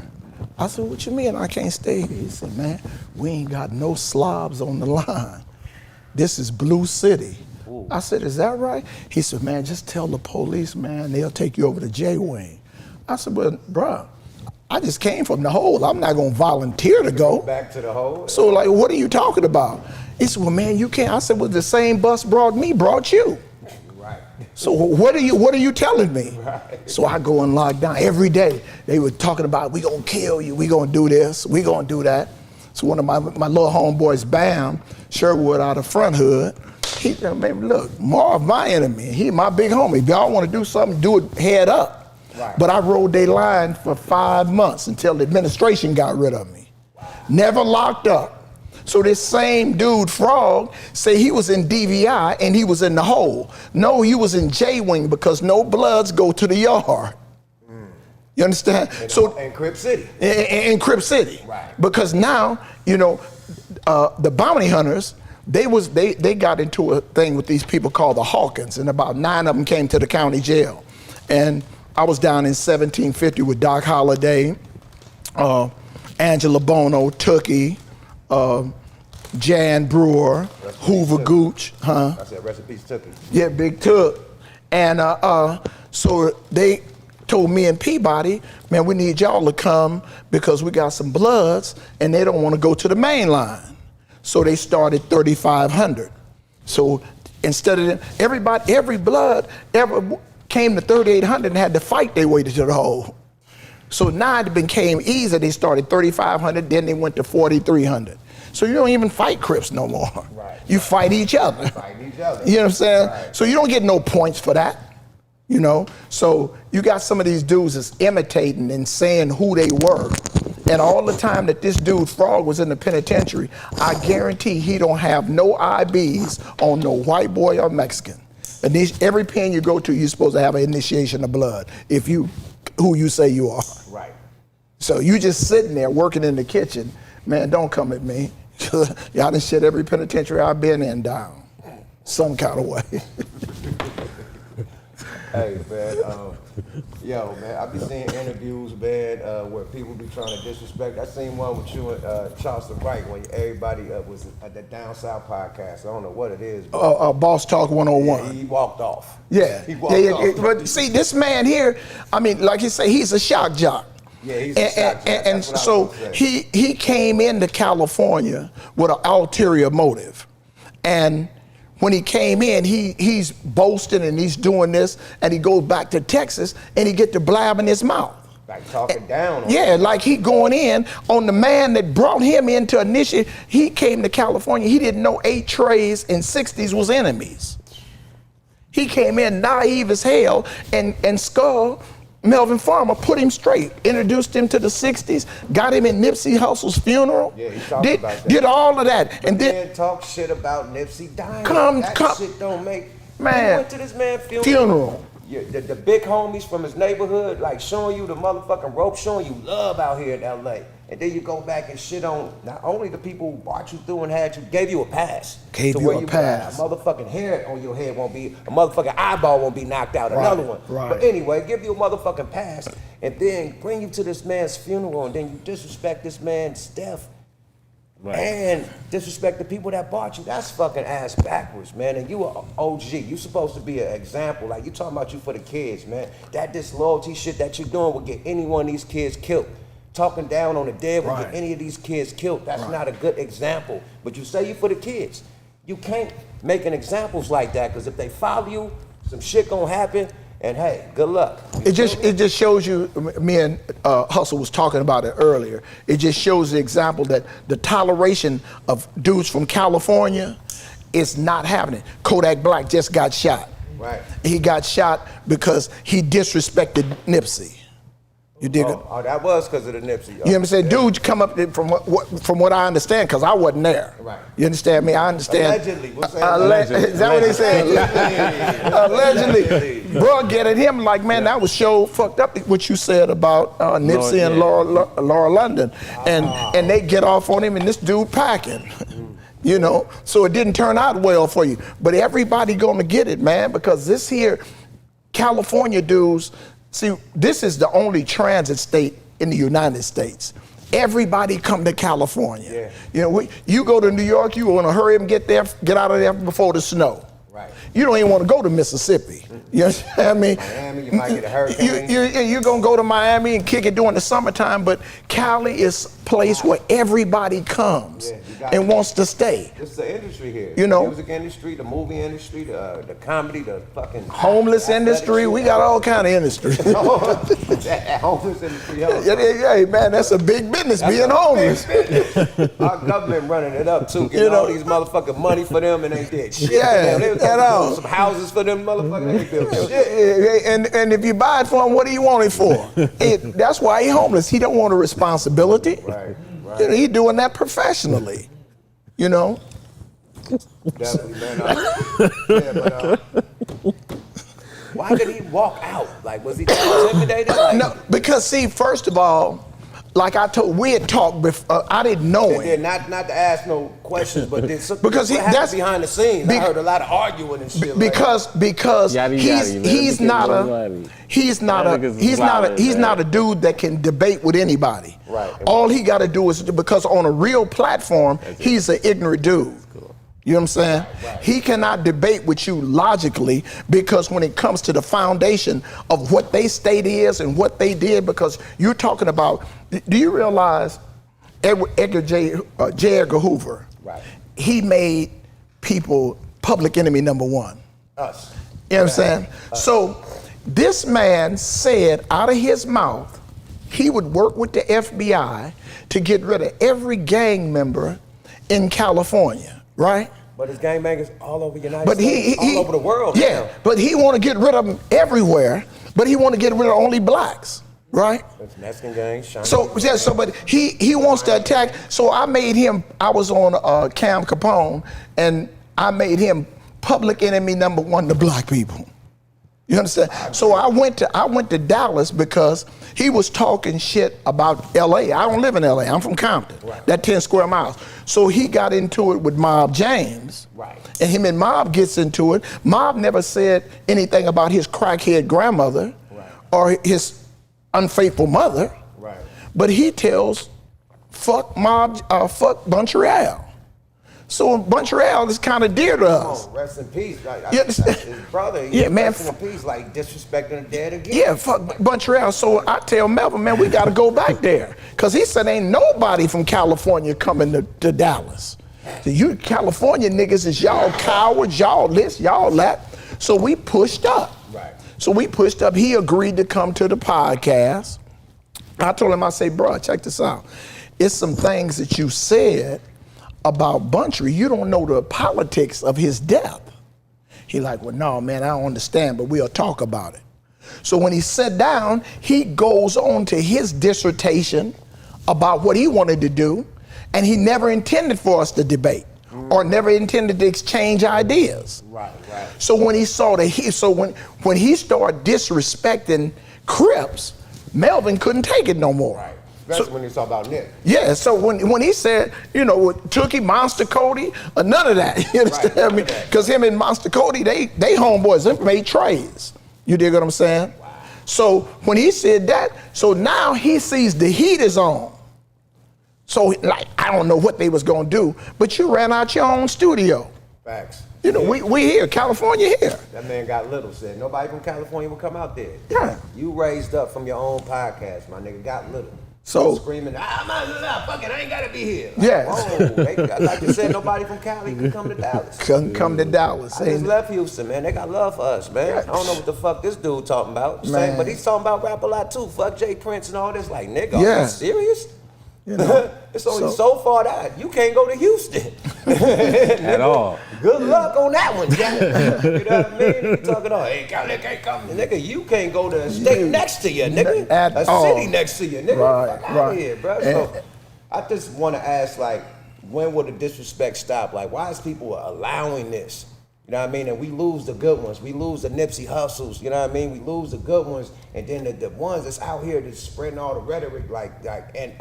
I said, what you mean I can't stay here? He said, man, we ain't got no slobs on the line. This is Blue City. Ooh. I said, is that right? He said, man, just tell the police, man, they'll take you over to J-Wing. I said, well, bruh, I just came from the hole. I'm not gonna volunteer to go. Back to the hole? So like, what are you talking about? He said, well, man, you can't. I said, well, the same bus brought me, brought you. Right. So what are you telling me? Right. So I go and lock down. Every day they were talking about, we gonna kill you, we gonna do this, we gonna do that. So one of my little homeboys, Bam, Sherwood out of Front Hood, he said, man, look, Marv, my enemy, he my big homie. If y'all wanna do something, do it head up. Right. But I rode their line for 5 months until the administration got rid of me. Never locked up. So this same dude, Frog, say he was in DVI and he was in the hole. No, he was in J-Wing because no bloods go to the yard. You understand? In Crip City. In Crip City. Right. Because now, you know, the bounty hunters, they got into a thing with these people called the Hawkins, and about 9 of them came to the county jail. And I was down in 1750 with Doc Holliday, Angela Bono, Tookie, Jan Brewer, Hoover Gooch, huh? I said, rest in peace, Tookie. Yeah, Big Took. And so they told me and Peabody, man, we need y'all to come because we got some bloods and they don't want to go to the main line. So they started 3,500. So instead of every blood ever came to 3,800 and had to fight their way to the hole. So now it became easy. They started 3,500, then they went to 4,300. So you don't even fight Crips no more. Right. You fight each other. Fight each other. You know what I'm saying? Right. So you don't get no points for that. You know? So you got some of these dudes that's imitating and saying who they were. And all the time that this dude Frog was in the penitentiary, I guarantee he don't have no IBs on no white boy or Mexican. And every pen you go to, you're supposed to have an initiation of blood if you who you say you are. Right. So you just sitting there working in the kitchen, man, don't come at me. Y'all done shit every penitentiary I've been in down, some kind of way. Hey, man, yo, man, I be seeing interviews, man, where people be trying to disrespect. I seen one with you and Charleston Wright when everybody was at the Down South podcast. I don't know what it is. Boss Talk 101. Yeah, he walked off. Yeah. He walked off. But see, this man here, I mean, like you say, he's a shock jock. Yeah, he's a shock jock. And That's what I so was gonna say. he came into California with an ulterior motive. And when he came in, he's boasting and he's doing this, and he goes back to Texas and he get to blabbing his mouth. Like talking down on Yeah, like he going in on the man that brought him into initiate. He came to California, he didn't know 8 Trays and 60s was enemies. He came in naive as hell, and Skull, Melvin Farmer, put him straight, introduced him to the 60s, got him in Nipsey Hussle's funeral. Yeah, he talked about that. Did all of that. And then man talk shit about Nipsey dying. Come- That shit don't make. Man. You went to this man's Funeral. Yeah, the big homies from his neighborhood, like showing you the motherfucking rope, showing you love out here in LA. And then you go back and shit on not only the people who brought you through and had you, gave you a pass. Gave to you where a pass. A motherfucking hair on your head won't be, a motherfucking eyeball won't be knocked out, another one. right. But anyway, give you a motherfucking pass and then bring you to this man's funeral and then you disrespect this man's death. Right. And disrespect the people that bought you. That's fucking ass backwards, man. And you are OG. You supposed to be an example. Like, you talking about you for the kids, man. That disloyalty shit that you're doing will get any one of these kids killed. Talking down on the dead will get any of these kids killed. That's not a good example. But you say you for the kids. You can't making examples like that, because if they follow you, some shit gonna happen. And hey, good luck. It just shows you, me and Hustle was talking about it earlier, it just shows the example that the toleration of dudes from California is not happening. Kodak Black just got shot. Right. He got shot because he disrespected Nipsey. You dig it? Oh, that was because of the Nipsey. You know what I'm saying? Dudes come up there from what I understand, because I wasn't there. Right. You understand me? I understand. Allegedly. What's that? Is that what they said? Allegedly. Bro, get at him like, man, that was so fucked up what you said about Nipsey and Laura London. And they get off on him, and this dude packing. You know? So it didn't turn out well for you. But everybody gonna get it, man, because this here, California dudes, see, this is the only transit state in the United States. Everybody come to California. Yeah. You know, you go to New York, you want to hurry up and get out of there before the snow. Right. You don't even want to go to Mississippi. You understand me? Miami, you might get a hurricane. You're going to go to Miami and kick it during the summertime, but Cali is a place where everybody comes and wants to stay. It's the industry here. You know? The music industry, the movie industry, the comedy, the fucking... Homeless industry, we got all kind of industries. Homeless industry. Yeah, man, that's a big business, being homeless. Our government running it up too, getting all these motherfucking money for them, and they did shit. Yeah, they was build some houses for them motherfuckers. They built shit. And if you buy it for him, what do you want it for? That's why he's homeless. He don't want a responsibility. Right. You know, he doing that professionally. You know. Definitely, man. Why did he walk out? Like, was he intimidated? Like, No, because see, first of all, like I told, we had talked before. I didn't know him. not to ask no questions, but Because that's behind the scenes. I heard a lot of arguing and shit. Because he's not a dude that can debate with anybody. Right. All he got to do is, because on a real platform, he's an ignorant dude. You know what I'm saying? Right. He cannot debate with you logically, because when it comes to the foundation of what they state is and what they did, because you're talking about, do you realize J. Edgar Hoover, Right. he made people public enemy number one. Us. You know what I'm saying? So this man said out of his mouth he would work with the FBI to get rid of every gang member in California. Right? But his gangbangers all over the United But States, all over the world. Yeah, now. but he want to get rid of them everywhere, but he want to get rid of only blacks, right? It's Mexican gangs, Chinese But he wants to attack. So I made him, I was on Cam Capone, and I made him public enemy number one to black people. You understand? So I went to Dallas because he was talking shit about LA. I don't live in LA, I'm from Compton, that 10 square miles. So he got into it with Marv James. Right. And him and Marv gets into it. Marv never said anything about his crackhead grandmother or his unfaithful mother. Right. But he tells, fuck Montreal. So Montreal is kind of dear to us. Come on, rest in peace. Like, You understand? his brother, Yeah, man. rest in peace, like disrespecting the dead again. Yeah, fuck Montreal. So I tell Melvin, man, we got to go back there. Because he said ain't nobody from California coming to Dallas. So you California niggas is y'all cowards, y'all this, y'all that. So we pushed up. Right. So we pushed up. He agreed to come to the podcast. I told him, I say, bro, check this out. It's some things that you said about Buntry. You don't know the politics of his death. He like, well, no, man, I don't understand, but we'll talk about it. So when he sat down, he goes on to his dissertation about what he wanted to do, and he never intended for us to debate or never intended to exchange ideas. Right, right. So when he saw when he started disrespecting Crips, Melvin couldn't take it no more. Right. Especially when you talk about Nick. Yeah, so when he said, you know, Tookie, Monster Cody, none of that, you understand me? Because him and Monster Cody, they homeboys, they made trades. You dig what I'm saying? Wow. So when he said that, so now he sees the heat is on. So like, I don't know what they was gonna do, but you ran out your own studio. Facts. You know, we here, California here. That man got little, said nobody from California would come out there. Yeah. You raised up from your own podcast, my nigga, got little. So screaming, fuck it, I ain't gotta be here. Like, yeah. Oh, like you said, nobody from Cali could come to Dallas. Couldn't come to Dallas. I just left Houston, man. They got love for us, man. I don't know what the fuck this dude talking about. Man. But he's talking about rap a lot too. Fuck Jay Prince and all this. Like, nigga, Yeah. are you serious? You know, it's only so far that you can't go to Houston. At all. Good luck on that one, Jack. You know what I mean? You talking about, hey, Cali can't come. Nigga, you can't go to a state next to you, nigga. At a all. city next to you, nigga. Right, Fuck out right. of here, bro. So, I just want to ask, like, when will the disrespect stop? Like, why is people allowing this? You know what I mean? And we lose the good ones. We lose the Nipsey Hussles. You know what I mean? We lose the good ones, and then the ones that's out here that's spreading all the rhetoric, and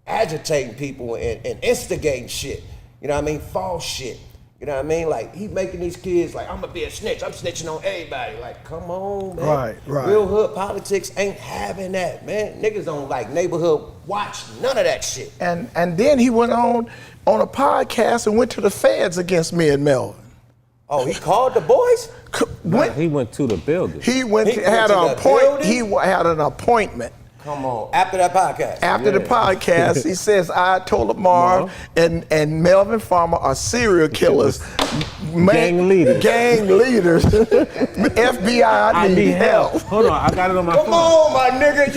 agitating people and instigating shit. You know what I mean? False shit. You know what I mean? Like, he making these kids like, I'm gonna be a snitch. I'm snitching on everybody. Like, come on, man. Right, right. Real hood politics ain't having that, man. Niggas don't like neighborhood watch, none of that shit. And then he went on a podcast and went to the feds against me and Melvin. Oh, he called the boys? He went to the building. He had an appointment. Come on, after that podcast. After the podcast, he says Ayatollah, Marv, and Melvin Farmer are serial killers. Gang leaders. Gang leaders. FBI, I need help. Hold on, I got it on my phone. Come on, my nigga.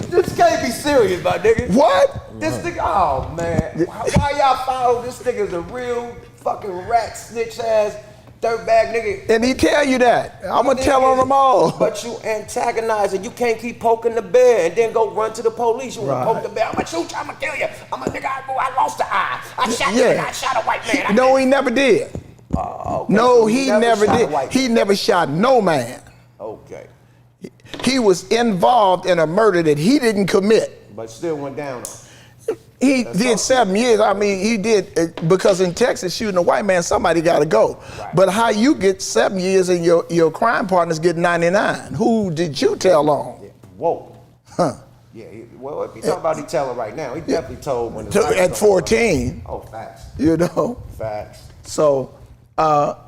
This can't be serious, my nigga. What? This nigga, oh man. Why y'all follow this nigga's a real fucking rat, snitch ass, dirtbag nigga? And he tell you that. I'm gonna tell on them all. But you antagonize it. You can't keep poking the bear and then go run to the police. You wanna poke the bear. I'm gonna shoot you. I'm gonna kill you. I'm a nigga. I lost the eye. I shot you. I shot a white man. No, he never did. Okay. No, So he never did. He never shot no man. Okay. He was involved in a murder that he didn't commit. But still went down on. He did 7 years. I mean, he did, because in Texas, shooting a white man, somebody got to go. Right. But how you get 7 years and your crime partners get 99? Who did you tell on? Yeah. Whoa. Huh. Yeah, well, if you talking about he telling right now, he definitely told when At 14. Oh, facts. You know? Facts. So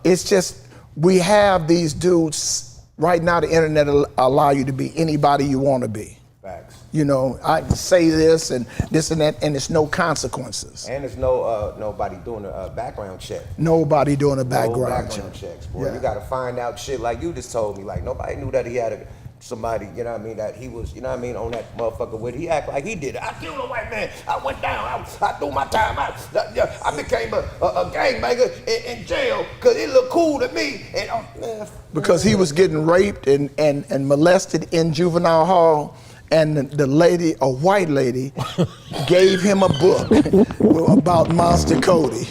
it's just, we have these dudes, right now the internet allow you to be anybody you want to be. Facts. You know, I can say this and that, and it's no consequences. And there's no nobody doing a background check. Nobody doing a No background background check. checks, boy. Yeah. You gotta find out shit like you just told me. Like, nobody knew that he had somebody, you know what I mean, that he was, you know what I mean, on that motherfucker with. He act like he did it. I killed a white man. I went down. I threw my time out. I became a gangbanger in jail because it looked cool to me. And man, Because he was getting raped and molested in juvenile hall, and the lady, a white lady, gave him a book about Monster Cody.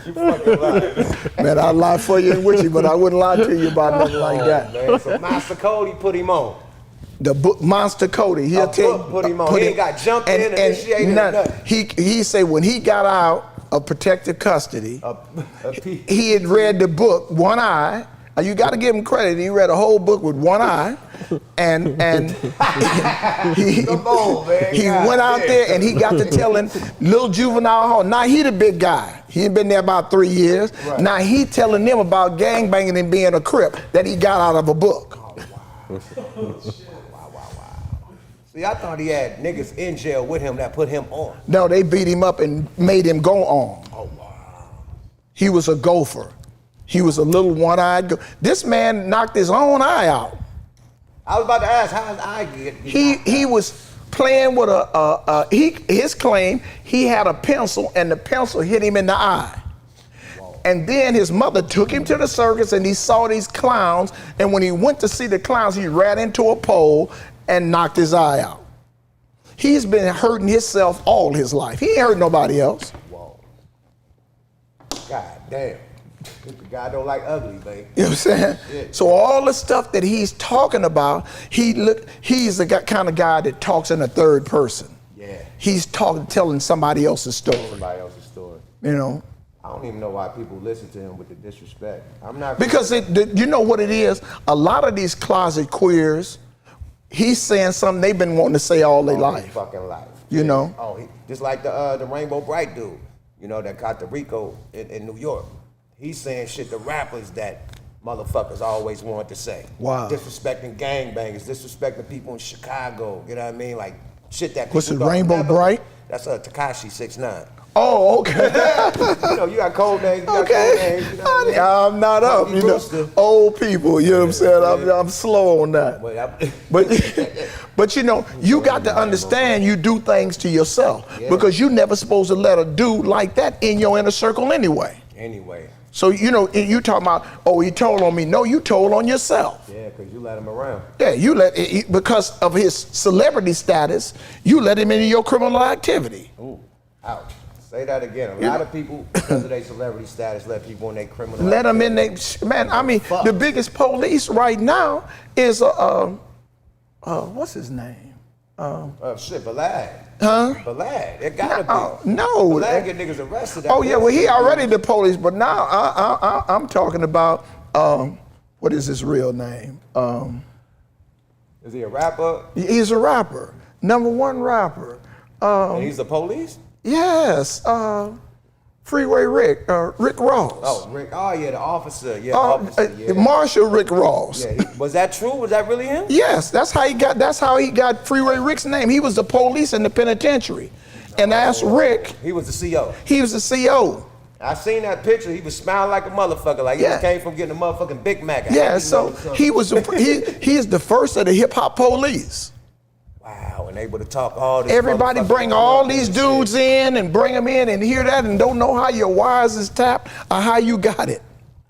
you fucking lying. Man, I'd lie for you and with you, but I wouldn't lie to you about nothing like that. Man, so Master Cody put him on. The book, Monster Cody, he'll tell book put him on. He ain't got jumped in, initiated, nothing. He say when he got out of protective custody, A he had read the book, one eye, You got to give him credit. He read a whole book with one eye, and he went out there and he got to telling little juvenile hall. Now he the big guy. He had been there about 3 years. Right. Now he telling them about gangbanging and being a Crip that he got out of a book. Oh, wow. See, I thought he had niggas in jail with him that put him on. No, they beat him up and made him go on. Oh, wow. He was a gopher. He was a little one-eyed. This man knocked his own eye out. I was about to ask, how his eye get? He was playing with his claim, he had a pencil and the pencil hit him in the eye. Whoa. And then his mother took him to the circus and he saw these clowns, and when he went to see the clowns, he ran into a pole and knocked his eye out. He's been hurting himself all his life. He ain't hurt nobody else. Whoa. God damn. The guy don't like ugly, babe. You know what I'm saying? Yeah. So all the stuff that he's talking about, he's the kind of guy that talks in a third person. Yeah. He's telling somebody else's story. Somebody else's story. You know? I don't even know why people listen to him with the disrespect. I'm not. Because you know what it is? A lot of these closet queers, he's saying something they've been wanting to say all their life. Fucking life. You know? Oh, just like the Rainbow Bright dude, you know, that got the Rico in New York. He's saying shit to rappers that motherfuckers always wanted to say. Wow. Disrespecting gangbangers, disrespecting people in Chicago. You know what I mean? Like shit that. What's people it, don't Rainbow never- Bright? That's Tekashi 6ix9ine. Oh, okay. You know, you got code names. You got Okay. code names, you know what I mean? I'm not up, you know. Old people, you know what I'm saying? I'm slow on that. But you know, you got to understand you do things to yourself because you never supposed to let a dude like that in your inner circle anyway. Anyway. So, you know, you talking about, oh, he told on me. No, you told on yourself. Yeah, because you let him around. Yeah, because of his celebrity status, you let him into your criminal activity. Ooh, ouch. Say that again. A lot of people, because of their celebrity status, let people in their criminal Let them activity. in their, man, I mean, the biggest police right now is, what's his name? Shit, Balad. Huh? Balad. It gotta be. No. Balad get niggas arrested. Oh yeah, well he already the police, but now I'm talking about what is his real name? Is he a rapper? He's a rapper, #1 rapper. And he's the police? Yes, Freeway Rick Ross. Oh, Rick. Oh yeah, the officer. Yeah, officer. Yeah. Marshal Rick Ross. Yeah. Was that true? Was that really him? Yes, that's how he got Freeway Rick's name. He was the police in the penitentiary, and that's Rick. He was the CO. He was the CO. I seen that picture. He was smiling like a motherfucker, like he Yeah. just came from getting a motherfucking Big Mac. Yeah, so he was he is the first of the hip hop police. Wow, and able to talk all this. Everybody bring all these dudes in and bring them in and hear that and don't know how your wires is tapped or how you got it.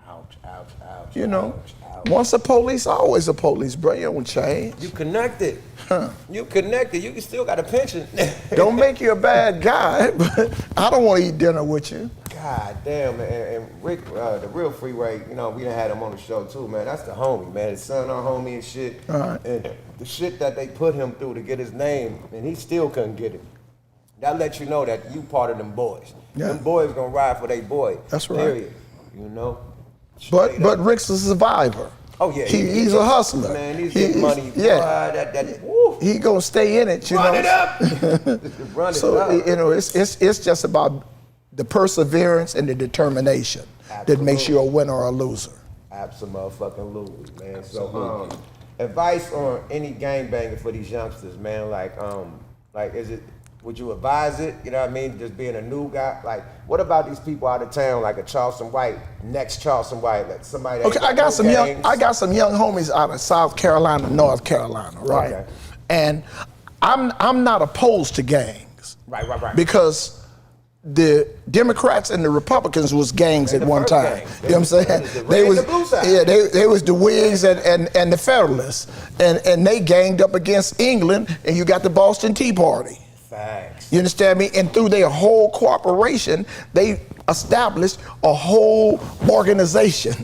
Ouch, ouch, ouch. You know, ouch. once a police, always a police, bro. You don't change. You connected. Huh. You connected. You still got a pension. Don't make you a bad guy, but I don't want to eat dinner with you. God damn, man. And Rick, the real Freeway, you know, we done had him on the show too, man. That's the homie, man. His son, our homie and shit. And the shit that they put him through to get his name, and he still couldn't get it. That lets you know that you part of them boys. Yeah. Them boys gonna ride for their boy. That's right. Period. You know? But Rick's a survivor. Oh yeah, he's a hustler. Man, he's getting money. Yeah, Woo. he gonna stay in it. You Run know? it up. Run it So up. you know, it's just about the perseverance and the determination that makes you a winner or a loser. Absolutely, man. So, advice on any gangbanger for these youngsters, man. Like, would you advise it? You know what I mean? Just being a new guy. Like, what about these people out of town, like a Charleston White, next Charleston White, like somebody that Okay, I got some young homies out of South Carolina, North Carolina, right? Okay. And I'm not opposed to gangs. Right. Because the Democrats and the Republicans was gangs at one time. Gangs. You know what I'm saying? They was the blue side. Yeah, they was the Whigs and the Federalists. And they ganged up against England, and you got the Boston Tea Party. Facts. You understand me? And through their whole cooperation, they established a whole organization.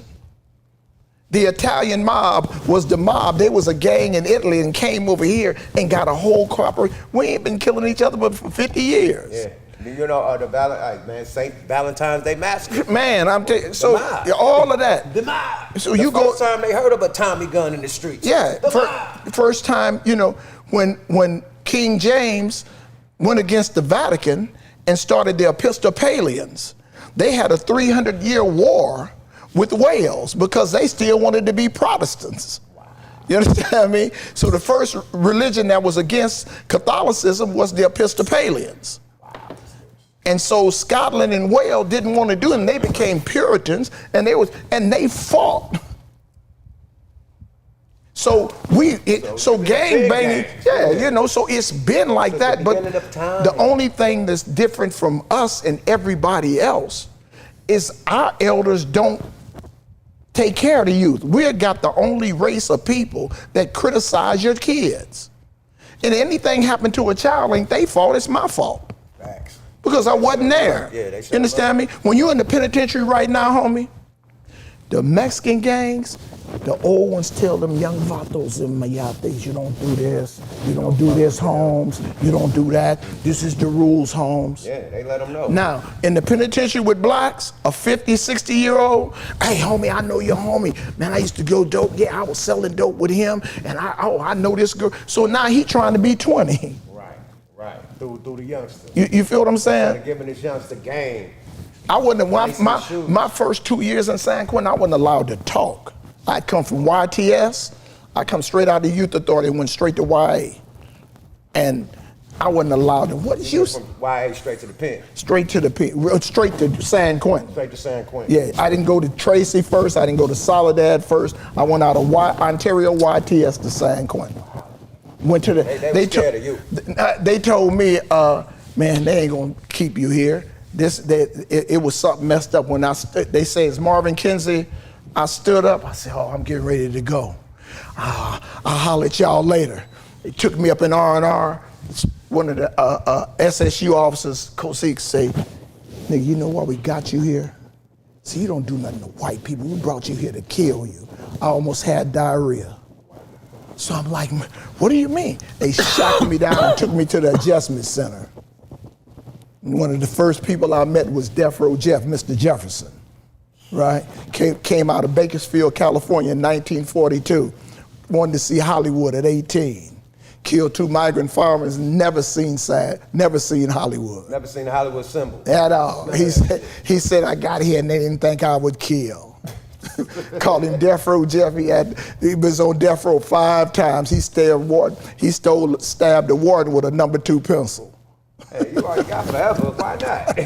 The Italian mob was the mob. They was a gang in Italy and came over here and got a whole cooperation. We ain't been killing each other but for 50 years. Yeah. You know, man, St. Valentine's Day Massacre. Man, I'm telling you, so mob. all of that. The mob. So the you first go. time they heard of a Tommy gun in the streets. Yeah, The mob. first time, you know, when King James went against the Vatican and started the Episcopalians, they had a 300-year war with Wales because they still wanted to be Protestants. You understand me? So the first religion that was against Catholicism was the Episcopalians. And so Scotland and Wales didn't want to do it, and they became Puritans, and they fought. So gang banging, yeah, you know, so it's been like that. But the only thing that's different from us and everybody else is our elders don't take care of the youth. We've got the only race of people that criticize your kids. And anything happened to a child ain't their fault, it's my fault. Facts. Because I wasn't there. Yeah, they you understand me? When you're in the penitentiary right now, homie, the Mexican gangs, the old ones tell them young vatos and mayates, you don't do this, you don't do this, Holmes, you don't do that, this is the rules, Holmes. Yeah, they let them know. Now, in the penitentiary with blacks, a 50, 60-year-old, hey, homie, I know your homie. Man, I used to go dope. Yeah, I was selling dope with him, and I know this girl. So now he trying to be 20. Right. Through the youngster. You feel what I'm saying? Giving this youngster game. I wouldn't have, my first 2 years in San Quentin, I wasn't allowed to talk. I come from YTS. I come straight out of the Youth Authority and went straight to YA. And I wasn't allowed to. What is you? From YA straight to the pen. Straight to the pen. Straight to San Quentin. Straight to San Quentin. Yeah, I didn't go to Tracy first. I didn't go to Soledad first. I went out of Ontario YTS to San Quentin. Went to the. They were scared of you. They told me, man, they ain't gonna keep you here. It was something messed up when they say it's Marvin Kinsey. I stood up, I said, oh, I'm getting ready to go. I'll holler at y'all later. They took me up in R&R. One of the SSU officers, Kosik, say, nigga, you know why we got you here? See, you don't do nothing to white people. We brought you here to kill you. I almost had diarrhea. So I'm like, what do you mean? They shot me down and took me to the adjustment center. And one of the first people I met was Death Row Jeff, Mr. Jefferson. Right, came out of Bakersfield, California in 1942. Wanted to see Hollywood at 18. Killed 2 migrant farmers. Never seen Hollywood. Never seen the Hollywood symbol. At all. He said I got here and they didn't think I would kill. Called him Death Row Jeff. He was on death row 5 times. He stabbed a warden with a number 2 pencil. Hey, you already got forever. Why not?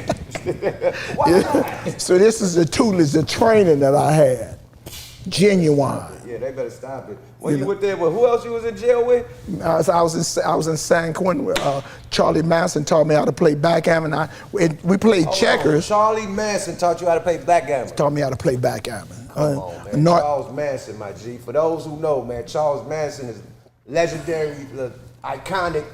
Why not? So this is the tutelage, the training that I had. Genuine. Yeah, they better stop it. When you went there, who else you was in jail with? I was in San Quentin with Charlie Manson taught me how to play backgammon. We played checkers. Charlie Manson taught you how to play backgammon. Taught me how to play backgammon. Come on, man. Charles Manson, my G. For those who know, man, Charles Manson is legendary, iconic.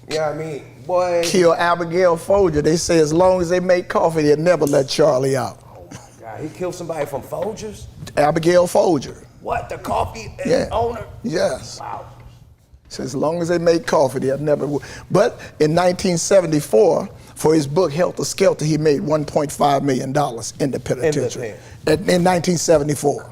You know what I mean? Boy. Kill Abigail Folger. They say as long as they make coffee, they'll never let Charlie out. Oh my God, he killed somebody from Folgers? Abigail Folger. What, the coffee owner? Yes. Wow. So as long as they make coffee, they'll never. But in 1974, for his book Helter Skelter, he made $1.5 million in the penitentiary. In 1974.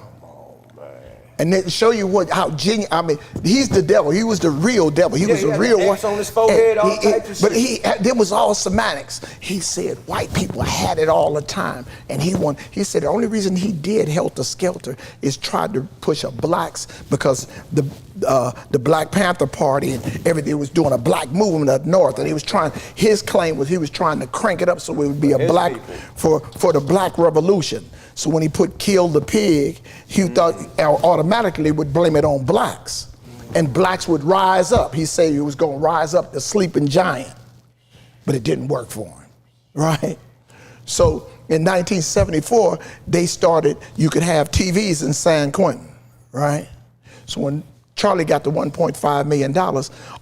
And then show you how genius. I mean, he's the devil. He was the real devil. He was the real one. On his forehead, all types of shit. But there was all semantics. He said white people had it all the time, and he said the only reason he did Helter Skelter is tried to push a blacks because the Black Panther Party and everything was doing a black movement up north, and his claim was he was trying to crank it up so it would be a black for the black revolution. So when he put kill the pig, he thought automatically would blame it on blacks. And blacks would rise up. He said he was going to rise up the sleeping giant. But it didn't work for him, right? So in 1974, they started, you could have TVs in San Quentin, right? So when Charlie got the $1.5 million,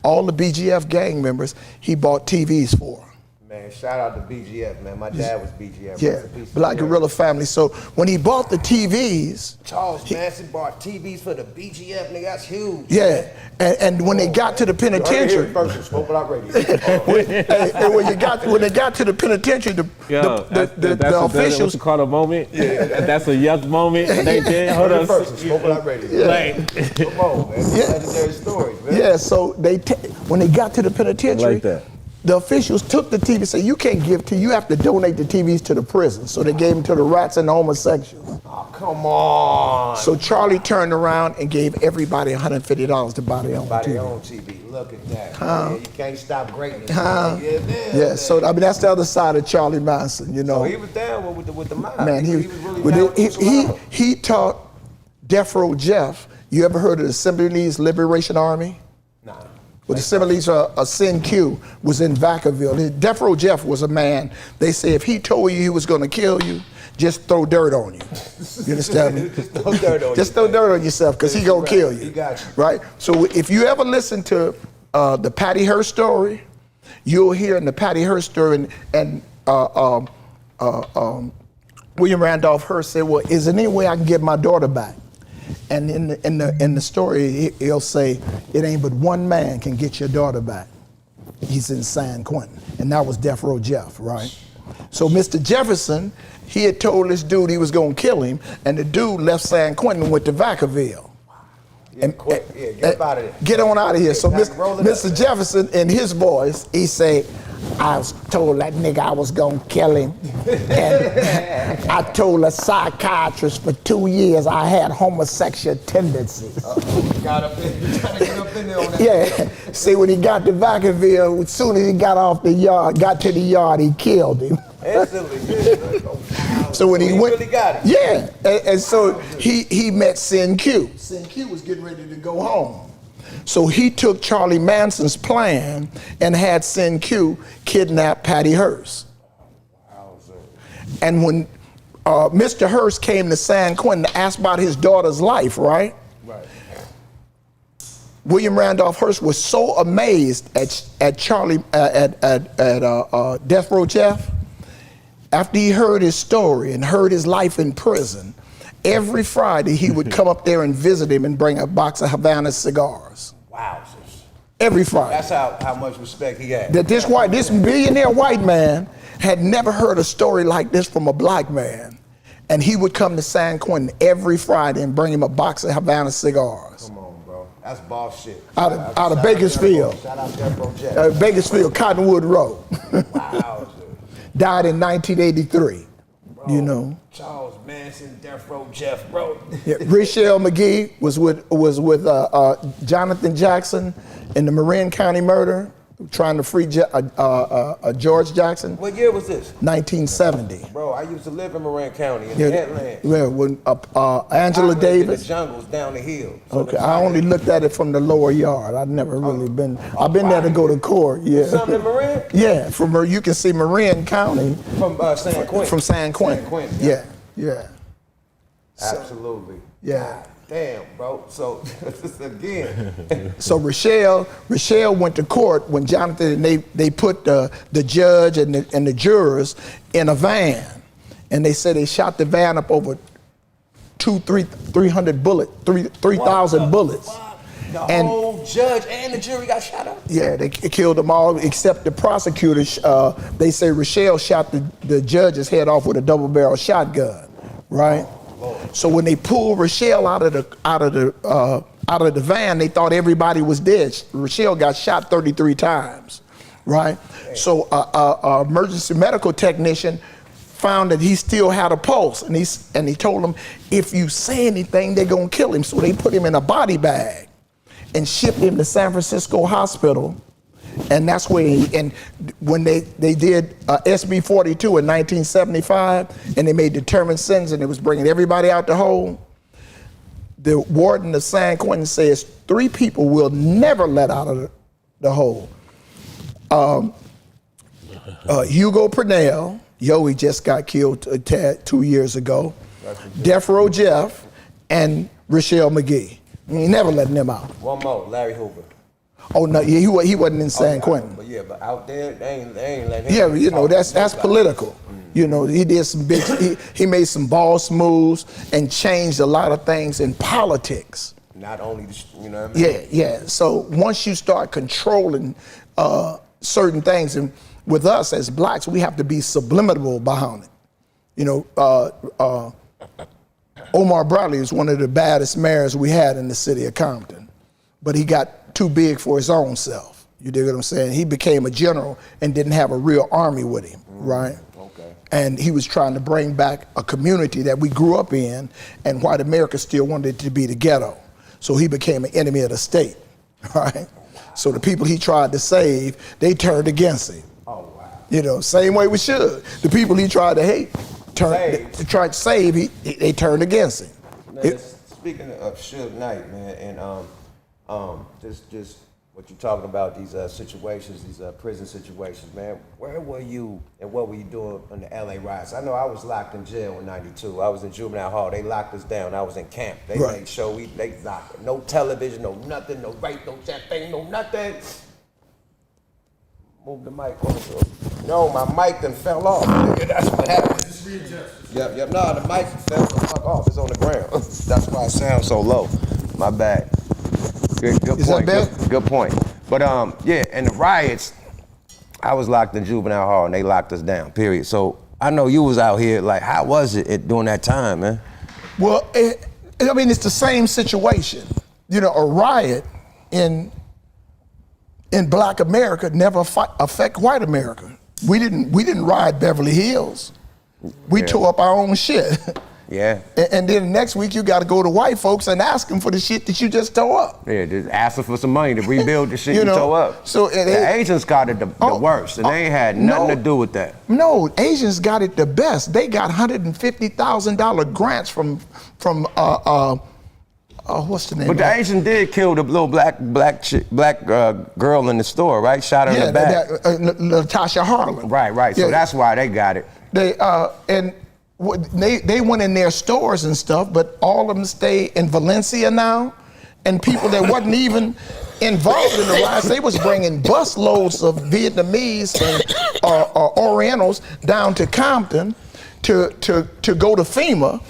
all the BGF gang members, he bought TVs for. Man, Man, shout out to BGF, man. My dad was BGF. Yeah, Black Gorilla Family. So when he bought the TVs, Charles Manson bought TVs for the BGF, nigga. That's huge. Yeah, and when they got to the penitentiary, First, Smoke Block Radio. and when they got to the penitentiary, the officials. What's it called, a moment? Yeah. That's a yuck moment. They did. Hold on. First, Smoke Block Radio. Yeah. Come on, man. Legendary stories, man. Yeah, so when they got to the penitentiary, Like that. the officials took the TV and said, you can't give to, you have to donate the TVs to the prison. So they gave them to the rats and the homosexuals. Oh, come on. So Charlie turned around and gave everybody $150 to buy their own Buy TV. their own TV. Look at that. Yeah, you can't stop greatness. Man. Yeah, so I mean that's the other side of Charlie Manson, you know. So he was down with the mob. Man, he was really down with he taught Death Row Jeff. You ever heard of the Symbionese Liberation Army? Nah. Well, the Symbionese Sin Q was in Vacaville. Death Row Jeff was a man. They say if he told you he was going to kill you, just throw dirt on you. You understand me? Just throw dirt on Just throw dirt on yourself because he going to kill you. He got you. Right? So if you ever listen to the Patty Hearst story, you'll hear in the Patty Hearst story and William Randolph Hearst said, well, is there any way I can get my daughter back? And in the story, he'll say, it ain't but one man can get your daughter back. He's in San Quentin. And that was Death Row Jeff, right? So Mr. Jefferson, he had told this dude he was going to kill him, and the dude left San Quentin and went to Vacaville. Yeah, quick. Yeah, get out of there. Get on out of here. So roll it Mr. up. Jefferson, in his voice, he said, I was told that nigga I was gonna kill him. And I told a psychiatrist for 2 years I had homosexual tendencies. Got up in, trying to get up in there on that. Yeah. See, when he got to Vacaville, as soon as he got to the yard, he killed him. Instantly. Yeah. So when he went, really got it. Yeah, and so he met Sin Q. Sin Q was getting ready to go home. So he took Charlie Manson's plan and had Sin Q kidnap Patty Hearst. And when Mr. Hearst came to San Quentin to ask about his daughter's life, right? Right. William Randolph Hearst was so amazed at Charlie at Death Row Jeff. After he heard his story and heard his life in prison, every Friday he would come up there and visit him and bring a box of Havana cigars. Wow. Every Friday. That's how much respect he had. That this billionaire white man had never heard a story like this from a black man. And he would come to San Quentin every Friday and bring him a box of Havana cigars. Come on, bro. That's boss shit. Out of Bakersfield. Shout out Death Row Jeff. Bakersfield, Cottonwood Road. Wow. Died in 1983. Bro, You know. Charles Manson, Death Row Jeff, bro. Yeah, Richelle McGee was with Jonathan Jackson in the Marin County murder, trying to free George Jackson. What year was this? 1970. Bro, I used to live in Marin County in Yeah, Atlanta. yeah, when Angela I lived in Davis. the jungles down the hill. So Okay, I only looked at it from the lower yard. I've never really been. I've been there to go to court. Yeah. Something in Marin? Yeah, you can see Marin County From San Quentin. from San Quentin. San Quentin, Yeah, yeah. Absolutely. Yeah. Damn, bro. So again. So Richelle went to court when Jonathan, they put the judge and the jurors in a van, and they said they shot the van up over 300 bullets, 3,000 bullets. The And- whole judge and the jury got shot up? Yeah, they killed them all except the prosecutors. They say Richelle shot the judge's head off with a double-barrel shotgun, right? So when they pulled Richelle out of the van, they thought everybody was dead. Richelle got shot 33 times, right? So emergency medical technician found that he still had a pulse, and he told them, if you say anything, they're gonna kill him. So they put him in a body bag and shipped him to San Francisco Hospital. And that's where when they did SB 42 in 1975, and they made determined sentence, and it was bringing everybody out the hole, the warden of San Quentin says 3 people will never let out of the hole. Hugo Purnell, he just got killed 2 years ago. Death Row Jeff, and Richelle McGee. We ain't never letting them out. One more, Larry Hoover. Oh no, he wasn't in San Quentin. But yeah, but out there, they ain't letting him. Yeah, you know, that's political. You know, he did some big, he made some boss moves and changed a lot of things in politics. Not only, you know what I mean? Yeah. So once you start controlling certain things, and with us as blacks, we have to be subliminal behind it. You know, Omar Bradley is one of the baddest mayors we had in the city of Compton, but he got too big for his own self. You dig what I'm saying? He became a general and didn't have a real army with him, right? Okay. And he was trying to bring back a community that we grew up in, and white America still wanted it to be the ghetto. So he became an enemy of the state, right? So the people he tried to save, they turned against him. Oh, wow. You know, same way we should. The people he tried to hate, tried to save, they turned against him. Man, speaking of Suge Knight, man, and just what you're talking about, these situations, these prison situations, man, where were you and what were you doing in the LA riots? I know I was locked in jail in '92. I was in juvenile hall. They locked us down. I was in camp. They made sure they locked us. No television, no nothing, no rape, no champagne, no nothing. Move the mic on. No, my mic done fell off. That's what happened. Just readjust. Yep. No, the mic fell the fuck off. It's on the ground. That's why it sounds so low. My bad. Good point. Good point. But yeah, and the riots, I was locked in juvenile hall and they locked us down. Period. So I know you was out here. Like, how was it during that time, man? Well, I mean, it's the same situation. You know, a riot in Black America never affect white America. We didn't riot Beverly Hills. We tore up our own shit. Yeah. And then next week you got to go to white folks and ask them for the shit that you just tore up. Yeah, just ask them for some money to rebuild the shit you tore up. So the Asians got it the worst, and they ain't had nothing to do with that. No, Asians got it the best. They got $150,000 grants from what's the name? But the Asian did kill the little black girl in the store, right? Shot her in the back. Natasha Harlan. Right. So that's why they got it. They went in their stores and stuff, but all of them stay in Valencia now, and people that wasn't even involved in the riots, they was bringing busloads of Vietnamese and Orientals down to Compton to go to FEMA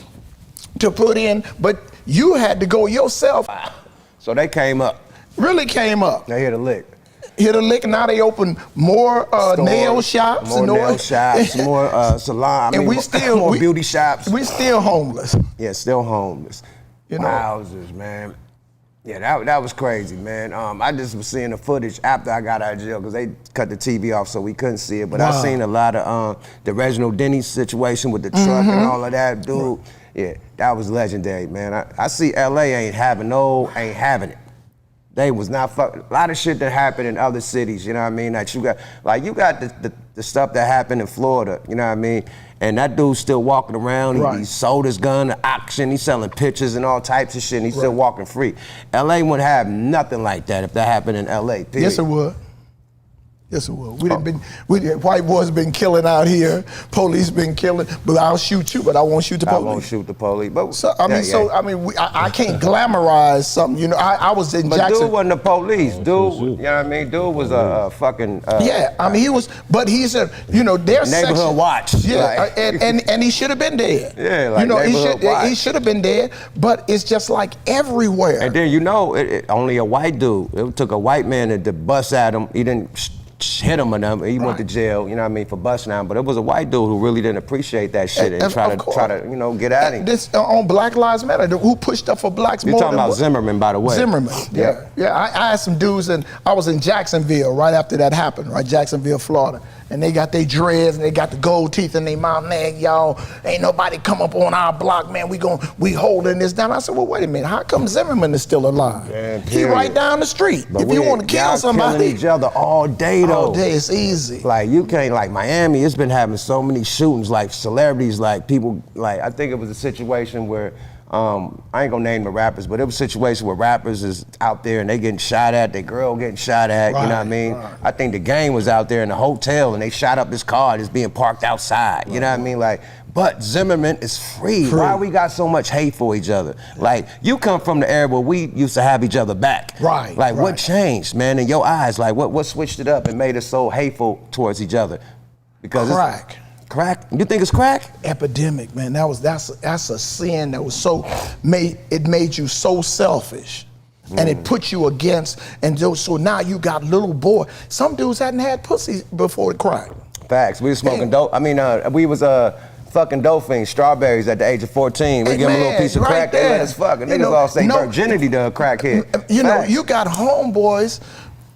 to put in, but you had to go yourself. So they came up. Really came up. They hit a lick. Hit a lick, now they open more nail shops. More nail shops, more salon, and we still, more beauty shops. We still homeless. Yeah, still homeless. You know. Wowzers, man. Yeah, that was crazy, man. I just was seeing the footage after I got out of jail because they cut the TV off so we couldn't see it. But I seen a lot of the Reginald Denny situation with the truck and all of that, dude. Yeah, that was legendary, man. I see LA ain't having it. They was not a lot of shit that happened in other cities, you know what I mean? That you got the stuff that happened in Florida, you know what I mean? And that dude's still walking around. He sold his gun at auction. He's selling pictures and all types of shit. And he's still walking free. LA wouldn't have nothing like that if that happened in LA. Period. Yes, it would. Yes, it will. White boys been killing out here. Police been killing. But I'll shoot you, but I won't shoot the police. I won't shoot the police. But so I can't glamorize something. You know, I was in Jackson. But dude wasn't the police. Dude, you know what I mean? Dude was a fucking. Yeah, I mean he was. But he's a, you know, their neighborhood section, watch. Yeah, and he should have been dead. Yeah, like you know, neighborhood watch. He should have been dead. But it's just like everywhere. And then only a white dude. It took a white man to bust at him. He didn't hit him or nothing. He went to jail, you know what I mean, for busting out. But it was a white dude who really didn't appreciate that shit and try to get at him. This on Black Lives Matter, who pushed up for blacks more than... You're talking about Zimmerman, by the way. Zimmerman, yeah. I had some dudes, and I was in Jacksonville right after that happened, right? Jacksonville, Florida. And they got their dreads and they got the gold teeth in their mouth. Man, y'all, ain't nobody come up on our block, man. We holding this down. I said, well, wait a minute. How come Zimmerman is still alive? Man, he right down the street. But if you want to kill somebody, killing each other all day though. All day, it's easy. Like you can't, like Miami, it's been having so many shootings, like celebrities, like people, like I think it was a situation where I ain't gonna name the rappers, but it was a situation where rappers is out there and they getting shot at, their girl getting shot at, you know what I mean? I think the gang was out there in the hotel and they shot up this car that's being parked outside, you know what I mean? Like But Zimmerman is free. Why we got so much hate for each other? Like, you come from the era where we used to have each other back. Right. Like, what changed, man, in your eyes? Like, what switched it up and made us so hateful towards each other? Because crack. Crack? You think it's crack? Epidemic, man. That's a sin that was so made you so selfish. And it put you against, and so now you got little boy. Some dudes hadn't had pussy before the crack. Facts. We was smoking dope. I mean, we was fucking dope fiends, strawberries at the age of 14. We give them a little piece of crack, they let us fuck. And niggas all say virginity to a crackhead. You know, you got homeboys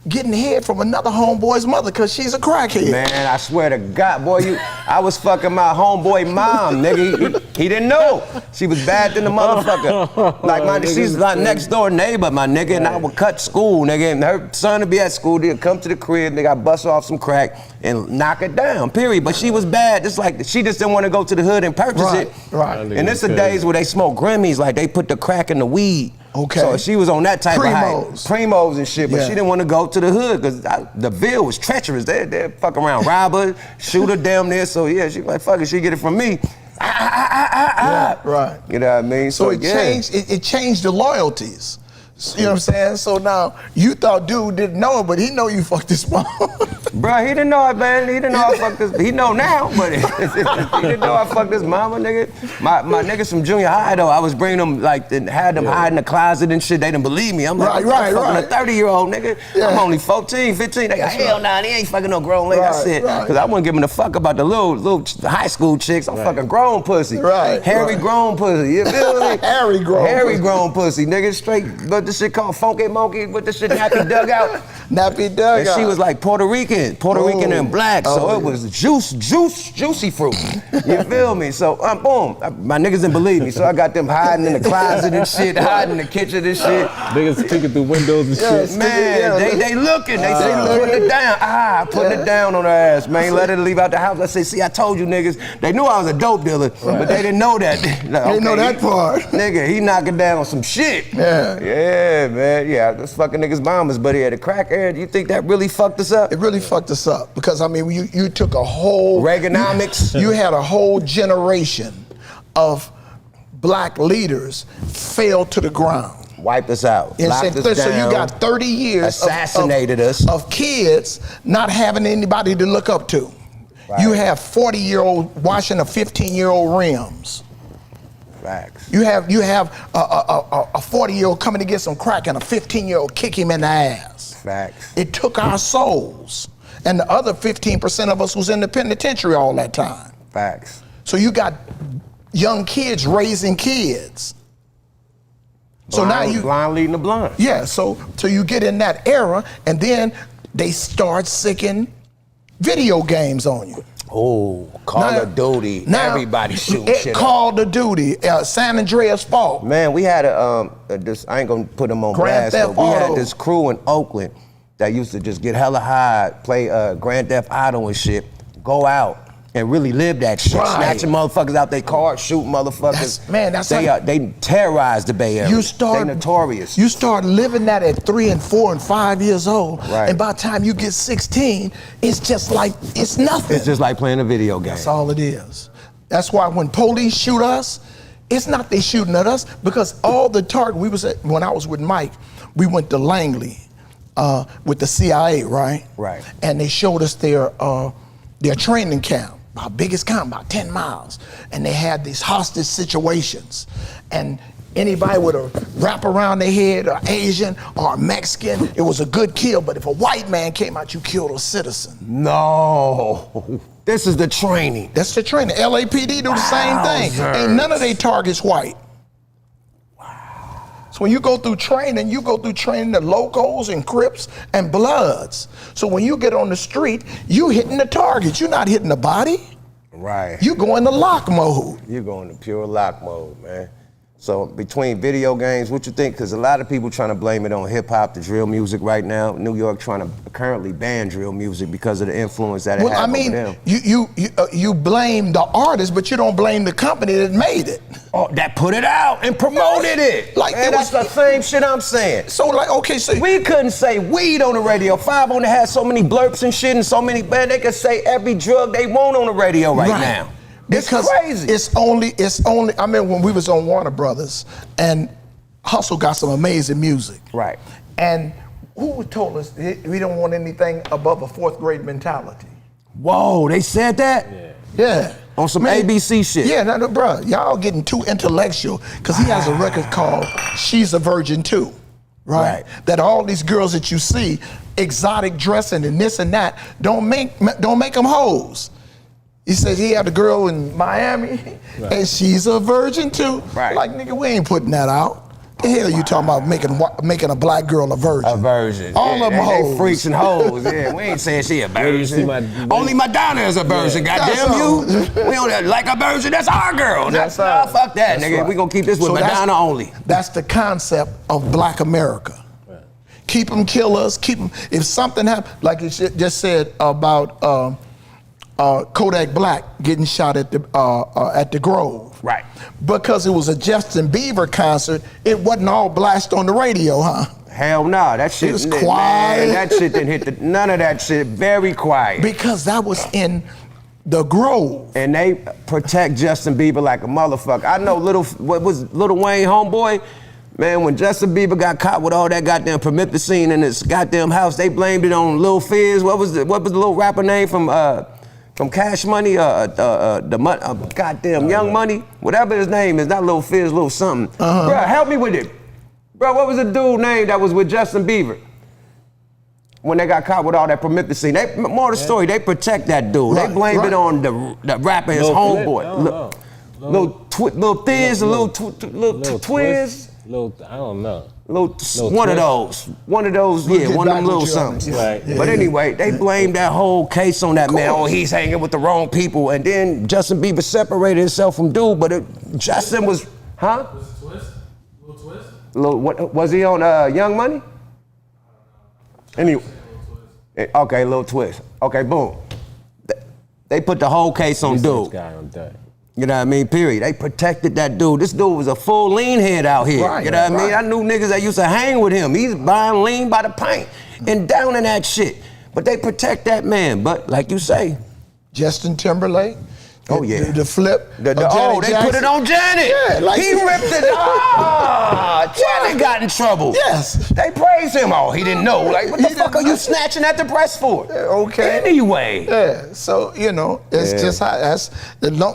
getting head from another homeboy's mother because she's a crackhead. Man, I swear to God, boy, I was fucking my homeboy mom, nigga. He didn't know. She was bad than the motherfucker. Like, she's like next door neighbor, my nigga, and I would cut school, nigga, and her son would be at school, they'd come to the crib, nigga, I bust off some crack and knock it down, period. But she was bad, just like, she just didn't want to go to the hood and purchase it. Right. And it's the days where they smoke Grammys, like they put the crack in the weed. Okay. So she was on that type of high. Primos and shit, but she didn't want to go to the hood because the Ville was treacherous. They'd fuck around, rob her, shoot her down there. So yeah, she was like, fuck it, she get it from me. Right. You know what I mean? So it changed the loyalties. You know what I'm saying? So now, you thought dude didn't know it, but he know you fucked his mom. Bruh, he didn't know it, man. He didn't know I fucked this. He know now, but he didn't know I fucked this mama, nigga. My niggas from junior high, though, I was bringing them, like, and had them hide in the closet and shit. They didn't believe me. I'm like, I'm fucking a 30-year-old, nigga. I'm only 14, 15. They go, hell nah, he ain't fucking no grown lady. I said, because I wasn't giving a fuck about the little high school chicks. I'm fucking grown pussy. Hairy grown pussy. You feel me? Hairy grown pussy, nigga. Straight, but this shit called Funky Monkey with this shit nappy dugout. Nappy dugout. And she was like Puerto Rican and black, so it was juicy fruit. You feel me? So boom, my niggas didn't believe me, so I got them hiding in the closet and shit, hiding in the kitchen and shit. Niggas peeking through windows and shit. Man, they looking, they say putting it down, putting it down on her ass, man. Let her leave out the house. I say, see, I told you niggas. They knew I was a dope dealer, but they didn't know that. Like, they didn't know that part. Nigga, he knocking down on some shit. Yeah, man. Yeah, this fucking niggas mamas, but he had a crack air. Do you think that really fucked us up? It really fucked us up because I mean, you took a whole Reaganomics. You had a whole generation of black leaders fail to the ground. Wiped us out. Locked us down. So you got 30 years assassinated us of kids not having anybody to look up to. You have 40-year-old washing a 15-year-old rims. Facts. You have a 40-year-old coming to get some crack and a 15-year-old kick him in the ass. Facts. It took our souls. And the other 15% of us was in the penitentiary all that time. Facts. So you got young kids raising kids. So now you blind leading the blind. Yeah, so you get in that era, and then they start sicking video games on you. Oh, Call of Duty. Everybody shooting shit. Call of Duty, San Andreas Fault. Man, we had I ain't gonna put them on blast, but we had this crew in Oakland that used to just get hella high, play Grand Theft Auto and shit, go out and really live that shit. Snatching motherfuckers out their cars, shooting motherfuckers. They terrorize the Bay Area. They notorious. You start living that at 3 and 4 and 5 years old, and by the time you get 16, it's just like, it's nothing. It's just like playing a video game. That's all it is. That's why when police shoot us, it's not they shooting at us, because all the target, when I was with Mike, we went to Langley with the CIA, right? Right. And they showed us their training camp. Our biggest camp, about 10 miles. And they had these hostage situations. And anybody with a wrap around their head, or Asian, or Mexican, it was a good kill. But if a white man came out, you killed a citizen. No. This is the training. That's the training. LAPD do the same thing. Ain't none of their targets white. So when you go through training the locals and Crips and Bloods. So when you get on the street, you hitting the target. You're not hitting the body. Right. You go into lock mode. You're going to pure lock mode, man. So between video games, what you think? Because a lot of people trying to blame it on hip hop, the drill music right now. New York trying to currently ban drill music because of the influence that it had over them. You blame the artist, but you don't blame the company that made it. Oh, that put it out and promoted it. Like, man, that's the same shit I'm saying. So like, okay, so we couldn't say weed on the radio. 5 only had so many blurps and shit and so many, man, they could say every drug they want on the radio right now. Because crazy. It's only. I mean, when we was on Warner Brothers, and Hustle got some amazing music. Right. And who told us we don't want anything above a fourth grade mentality? Whoa, they said that? Yeah. On some ABC shit. Yeah, no, bro, y'all getting too intellectual, because he has a record called She's a Virgin Too, right? That all these girls that you see, exotic dressing and this and that, don't make them hoes. He says he had a girl in Miami, and she's a virgin too. Right. Like, nigga, we ain't putting that out. The hell you talking about making a black girl a virgin? A virgin. All of them hoes. They freaks and hoes. Yeah, we ain't saying she a virgin. Only Madonna is a virgin. Goddamn you. We don't like a virgin. That's our girl. Fuck that, That's nigga. right. We gonna keep this with So Madonna only. That's the concept of Black America. Keep them killers. Keep them. If something happens, like you just said about Kodak Black getting shot at the Grove. Right. Because it was a Justin Bieber concert, it wasn't all blast on the radio, huh? Hell nah, that shit. It was quiet. Man, that shit didn't hit none of that shit. Very quiet. Because that was in the Grove. And they protect Justin Bieber like a motherfucker. I know Lil Wayne homeboy, man, when Justin Bieber got caught with all that goddamn promethazine in his goddamn house, they blamed it on Lil Fizz. What was the little rapper name from Cash Money, goddamn Young Money, whatever his name is, not Lil Fizz, Lil something. Bro, help me with it. Bro, what was the dude name that was with Justin Bieber? When they got caught with all that promethazine. More of the story, they protect that dude. They blamed it on the rapper, his homeboy. Lil Fizz, Lil Twizz. I don't know. One of those, one of them little something. Right. But anyway, they blamed that whole case on that man. Oh, he's hanging with the wrong people. And then Justin Bieber separated himself from dude, but Justin was, huh? Was it Twist? Lil Twist? What, was he on Young Money? Anyway, okay, Lil Twist. Okay, boom. They put the whole case on dude. Guy on that. You know what I mean? Period. They protected that dude. This dude was a full lean head out here. Right, you know what I mean? I knew niggas that used to hang with him. He's buying lean by the pint and down in that shit. But they protect that man. But like you say, Justin Timberlake. Oh, yeah. The flip. they put it on Janet. Yeah, like he ripped it. Janet got in trouble. Yes. They praised him. Oh, he didn't know. Like, what the fuck are you snatching at the breast for? Okay. Anyway. Yeah. So it's just how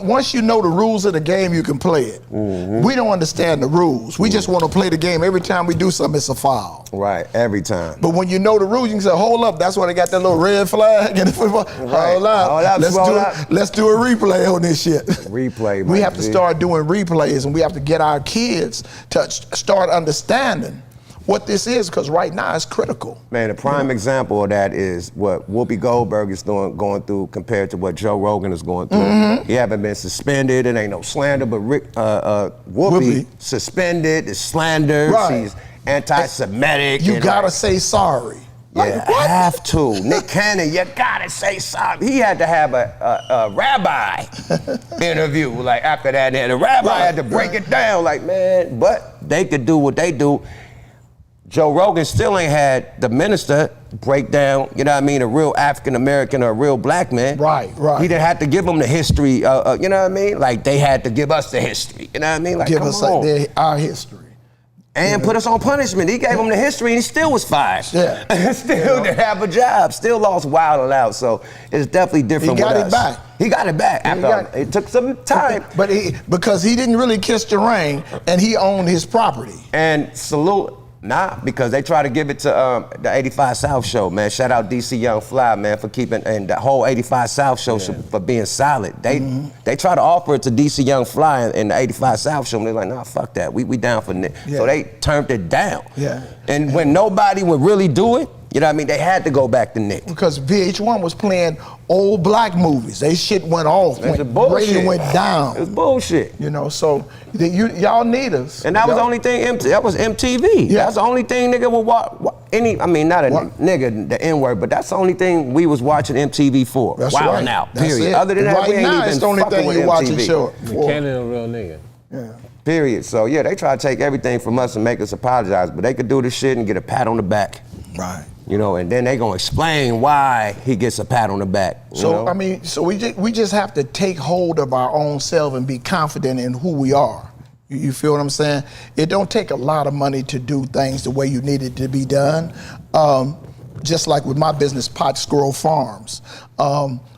once you know the rules of the game, you can play it. Mm-hmm. We don't understand the rules. We just want to play the game. Every time we do something, it's a foul. Right. Every time. But when you know the rules, you can say, "Hold up." That's why they got that little red flag. And hold up. Let's do a replay on this shit. Replay. We have to start doing replays, and we have to get our kids to start understanding what this is, because right now it's critical. Man, a prime example of that is what Whoopi Goldberg is going through compared to what Joe Rogan is going through. Mm-hmm. He haven't been suspended. It ain't no slander, but Whoopi suspended. It's slander. Right. She's anti-Semitic. You gotta say sorry. Yeah, I have to. Nick Cannon, you gotta say sorry. He had to have a rabbi interview, like after that, and the rabbi had to break it down, like, man, but they could do what they do. Joe Rogan still ain't had the minister break down, you know what I mean, a real African American or a real black man. Right. He didn't have to give them the history, you know what I mean? Like, they had to give us the history, you know what I mean? Like, give come us on. Our history. And put us on punishment. He gave him the history and he still was fired. Yeah. Still didn't have a job. Still lost Wild and Out. So it's definitely different He got with it us. back. He got it back. It took some time. But because he didn't really kiss the ring, and he owned his property. And salute, because they try to give it to the 85 South show, man. Shout out DC Young Fly, man, for keeping, and the whole 85 South show for being solid. They try to offer it to DC Young Fly and the 85 South show, and they're like, nah, fuck that. We down for Nick. So they turned it down. Yeah. And when nobody would really do it, you know what I mean, they had to go back to Nick. Because VH1 was playing old black movies. They shit went off. Rating went down. It was bullshit. You know, so y'all need us. And that was the only thing, that was MTV. Yeah. That's the only thing nigga would watch, not a nigga, the N-word, but that's the only thing we was watching MTV for. That's Wildin' right. Out, That's period. it. Other than that, right we ain't now, even it's the only fucking thing with you watching MTV. show. Cannon a real nigga. Yeah. Period. So yeah, they try to take everything from us and make us apologize, but they could do this shit and get a pat on the back. Right. You know, and then they gonna explain why he gets a pat on the back. So I mean, so we just have to take hold of our own self and be confident in who we are. You feel what I'm saying? It don't take a lot of money to do things the way you need it to be done. Just like with my business, Pot Squirrel Farms.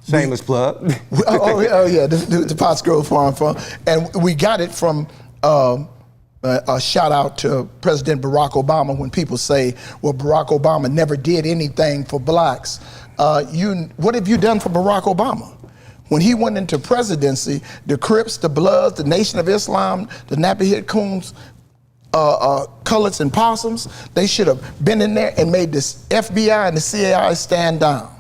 Shameless plug. The Pot Squirrel Farm. And we got it from a shout out to President Barack Obama when people say, well, Barack Obama never did anything for blacks. What have you done for Barack Obama? When he went into presidency, the Crips, the Bloods, the Nation of Islam, the Nappy-Head Coons, Cullets and Possums, they should have been in there and made this FBI and the CIA stand down.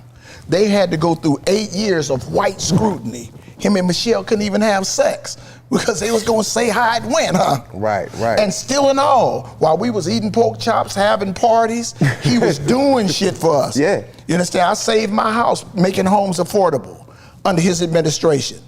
They had to go through 8 years of white scrutiny. Him and Michelle couldn't even have sex because they was gonna say how it went, huh? Right. And still and all, while we was eating pork chops, having parties, he was doing shit for us. Yeah. You understand? I saved my house, making homes affordable under his administration.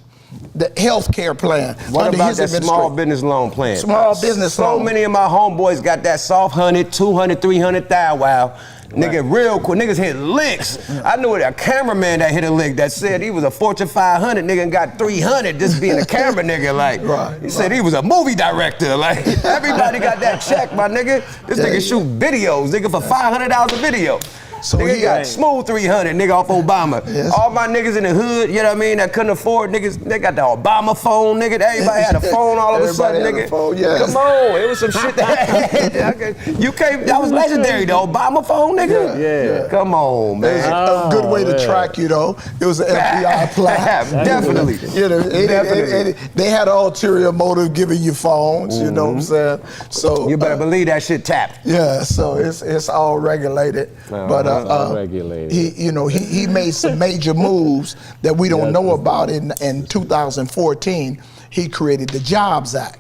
The health care plan. What under about his that small business loan plan? Small business so loan. So many of my homeboys got that soft 100, 200, 300 thou wow. Nigga, real quick, niggas hit licks. I knew a cameraman that hit a lick that said he was a Fortune 500 nigga and got 300 just being a camera nigga. Like, he said he was a movie director. Like, everybody got that check, my nigga. This nigga shoot videos, nigga, for $500 a video. So nigga got smooth 300, nigga, off Obama. Yes. All my niggas in the hood, you know what I mean, that couldn't afford, niggas, they got the Obama phone, nigga. Everybody had a phone all of a sudden, nigga. Phone, yes. Come on, it was some shit that was legendary, the Obama phone, nigga. Yeah. Come on, man. It was a good way to track you, though. It was an FBI plan. Definitely. You know, they had an ulterior motive giving you phones, you know what I'm saying? So you better believe that shit tapped. Yeah, so it's all regulated. But he made some major moves that we don't know about. In 2014, he created the Jobs Act.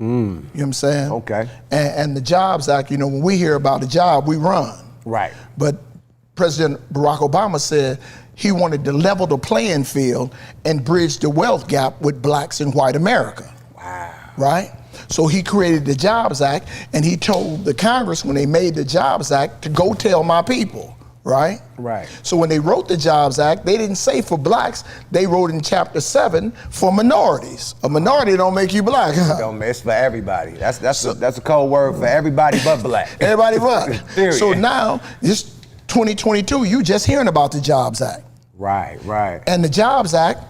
You know what I'm saying? Okay. And the Jobs Act, you know, when we hear about the job, we run. Right. But President Barack Obama said he wanted to level the playing field and bridge the wealth gap with blacks in white America. Wow. Right? So he created the Jobs Act, and he told the Congress when they made the Jobs Act to go tell my people, right? Right. So when they wrote the Jobs Act, they didn't say for blacks, they wrote in Chapter 7 for minorities. A minority don't make you black. Don't mess for everybody. That's a code word for everybody but black. Everybody but. Period. So now, this 2022, you just hearing about the Jobs Act. Right. And the Jobs Act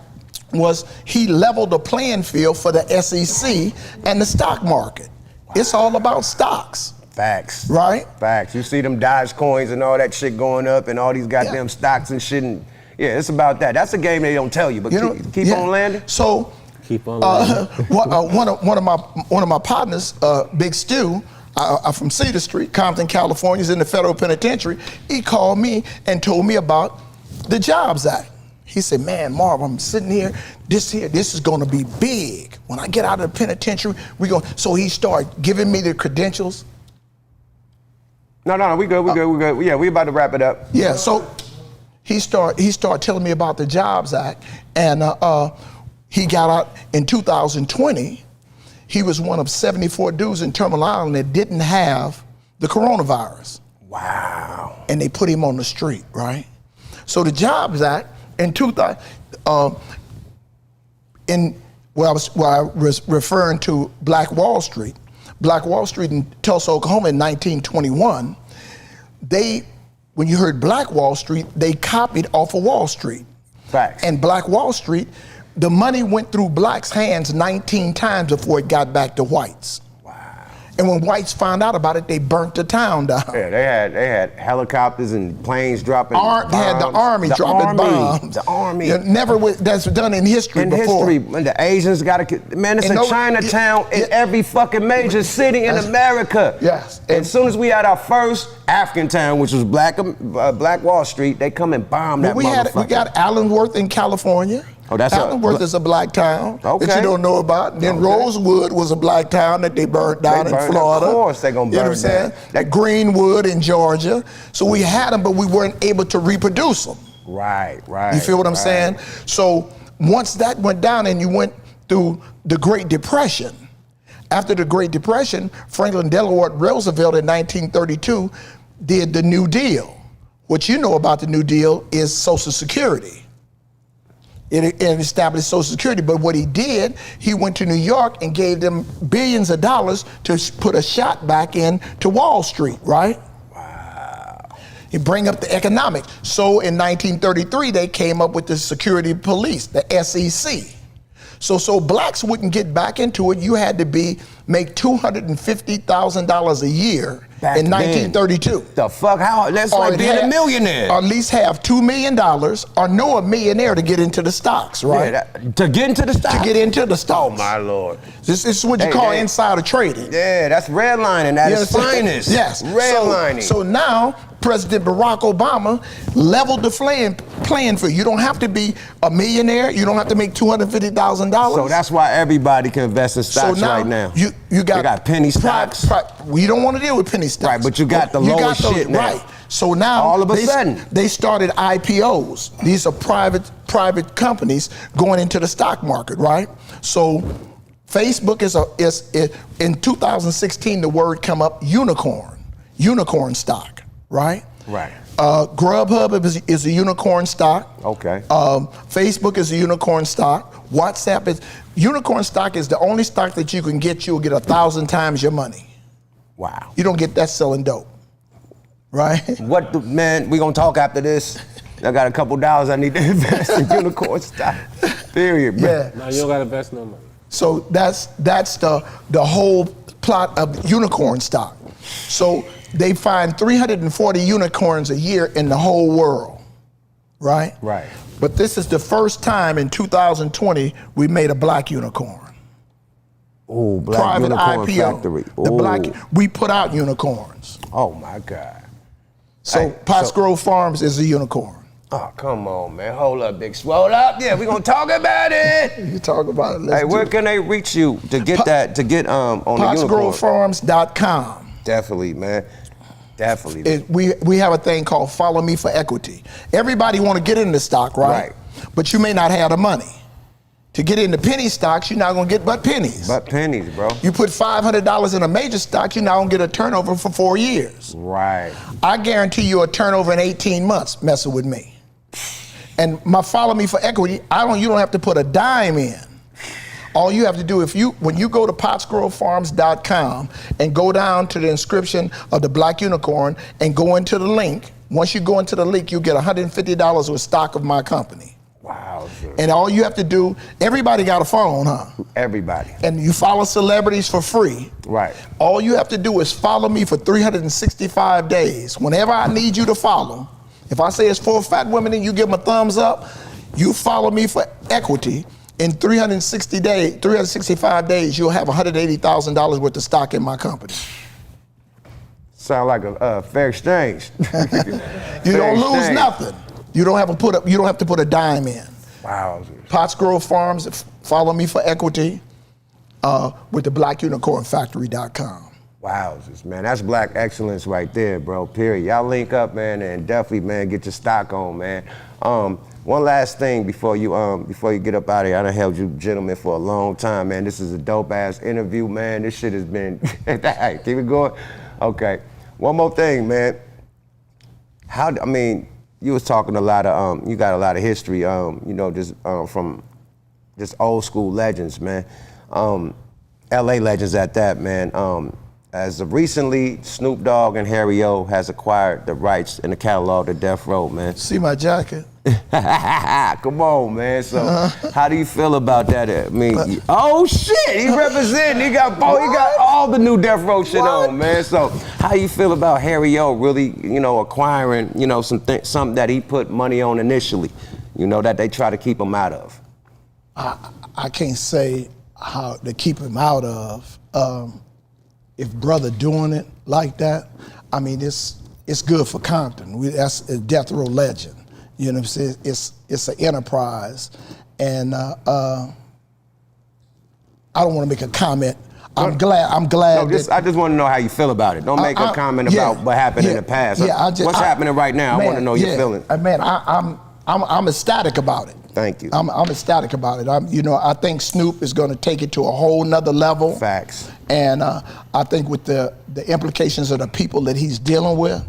was he leveled the playing field for the SEC and the stock market. Wow. It's all about stocks. Facts. Right? Facts. You see them Dodge coins and all that shit going up and all these goddamn stocks and shit. And yeah, it's about that. That's a game they don't tell you, but keep on landing. So keep on landing. One of my partners, Big Stu, I'm from Cedar Street, Compton, California, is in the federal penitentiary. He called me and told me about the Jobs Act. He said, man, Marv, I'm sitting here, this is gonna be big. When I get out of the penitentiary, so he started giving me the credentials. No, we good. Yeah, we about to wrap it up. Yeah, so he started telling me about the Jobs Act, and he got out in 2020. He was one of 74 dudes in Terminal Island that didn't have the coronavirus. Wow. And they put him on the street, right? So the Jobs Act, in 2000, I was referring to Black Wall Street. Black Wall Street in Tulsa, Oklahoma in 1921, when you heard Black Wall Street, they copied off of Wall Street. Facts. And Black Wall Street, the money went through blacks' hands 19 times before it got back to whites. And when whites found out about it, they burnt the town down. Yeah, they had helicopters and planes dropping bombs. They had the army dropping bombs. The army. That's done in history before. When the Asians it's a Chinatown in every fucking major city in America. Yes. And as soon as we had our first African town, which was Black Wall Street, they come and bomb that motherfucker. We got Allenworth in California. Oh, that's Allenworth is a black town that you don't know about. And then Rosewood was a black town that they burned down in Florida. Of course they're going to burn down. That Greenwood in Georgia. So we had them, but we weren't able to reproduce them. Right. You feel what I'm saying? So once that went down and you went through the Great Depression, after the Great Depression, Franklin Delano Roosevelt in 1932 did the New Deal, what you know about the New Deal is Social Security. It established Social Security, but what he did, he went to New York and gave them billions of dollars to put a shot back in to Wall Street, right? Wow. He bring up the economics. So in 1933, they came up with the Security Police, the SEC. So blacks wouldn't get back into it. You had to make $250,000 a year Back in then. 1932. The fuck? How? That's like being a millionaire. Or at least have $2 million or know a millionaire to get into the stocks, right? Yeah, to get into the stock. To get into the Oh stocks. my Lord. This is what you call insider trading. Yeah, that's redlining at You its understand? finest. Yes. Redlining. So now, President Barack Obama leveled the playing field. You don't have to be a millionaire. You don't have to make $250,000. So that's why everybody can invest in stocks right now. You got penny stocks. We don't want to deal with penny stocks. Right, but you got the lowest shit now. Right. So now all of a sudden they started IPOs. These are private companies going into the stock market, right? So Facebook is in 2016 the word come up unicorn stock, right? Right. Grubhub is a unicorn stock. Okay. Facebook is a unicorn stock. WhatsApp is unicorn stock is the only stock that you can get. You'll get 1,000 times your money. Wow. You don't get that selling dope, right? Man, we gonna talk after this. I got a couple dollars I need to invest in unicorn stock. Period, bro. Yeah. No, you don't got to invest no money. So that's the whole plot of unicorn stock. So they find 340 unicorns a year in the whole world, right? Right. But this is the first time in 2020 we made a black unicorn. Oh, black Private unicorn IPO. factory. We put out unicorns. Oh my God. So Hey, Pottsgrove Farms is a unicorn. Oh, come on, man. Hold up, big swole up. Yeah, we gonna talk about it. You talk about it. Hey, where can they reach you to get on the unicorn? PottsgroveFarms.com. Definitely, man. Definitely. We have a thing called Follow Me for Equity. Everybody want to get into stock, right? But you may not have the money. To get into penny stocks, you're not going to get but pennies. But pennies, bro. You put $500 in a major stock, you're not going to get a turnover for 4 years. Right. I guarantee you a turnover in 18 months messing with me. And my Follow Me for Equity, you don't have to put a dime in. All you have to do, when you go to PottsgroveFarms.com and go down to the inscription of the Black Unicorn and go into the link, once you go into the link, you get $150 with stock of my company. Wow. Sir. And all you have to do, everybody got a phone, huh? Everybody. And you follow celebrities for free. Right. All you have to do is follow me for 365 days. Whenever I need you to follow, if I say it's 4 fat women and you give them a thumbs up, you follow me for equity. In 365 days, you'll have $180,000 worth of stock in my company. Sound like a fair exchange. You don't lose nothing. You don't have to put a dime in. Wow. Pottsgrove Farms, follow me for equity with the blackunicornfactory.com. Wow, man, that's black excellence right there, bro, period. Y'all link up, man, and definitely, man, get your stock on, man. One last thing before you get up out of here. I done held you gentlemen for a long time, man. This is a dope-ass interview, man. This shit has been, hey, keep it going? Okay, one more thing, man. You was talking a lot of, you got a lot of history, from just old school legends, man. LA legends at that, man. As of recently, Snoop Dogg and Harry O has acquired the rights in the catalog to Death Row, man. See my jacket? Come on, man. So, how do you feel about that? Oh shit, he representing. He got all the new Death Row shit on, man. So, how you feel about Harry O really, acquiring, something that he put money on initially, that they try to keep him out of? I can't say how to keep him out of. If brother doing it like that, it's good for Compton. That's a Death Row legend. You know what I'm saying? It's an enterprise, and I don't want to make a comment. I'm glad. I just want to know how you feel about it. Don't make a comment about what happened in the past. What's happening right now? I want to know your feelings. Man, I'm ecstatic about it. Thank you. I'm ecstatic about it. I think Snoop is going to take it to a whole nother level. Facts. And I think with the implications of the people that he's dealing with,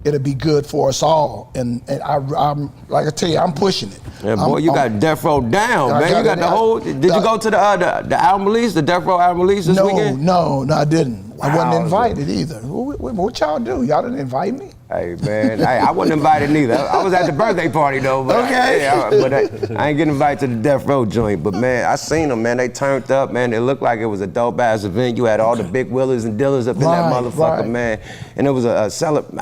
it'll be good for us all. And I'm like I tell you, I'm pushing it. Yeah, boy, you got Death Row down, man. You got the whole. Did you go to the album release, the Death Row album release this weekend? No, I didn't. Wow, I wasn't invited either. What y'all do? Y'all didn't invite me? Hey, man, I wasn't invited neither. I was at the birthday party, though. But Okay. I ain't getting invited to the Death Row joint. But, man, I seen them, man. They turned up, man. It looked like it was a dope-ass event. You had all the big Willers and Dillers up in that motherfucker, man. And it was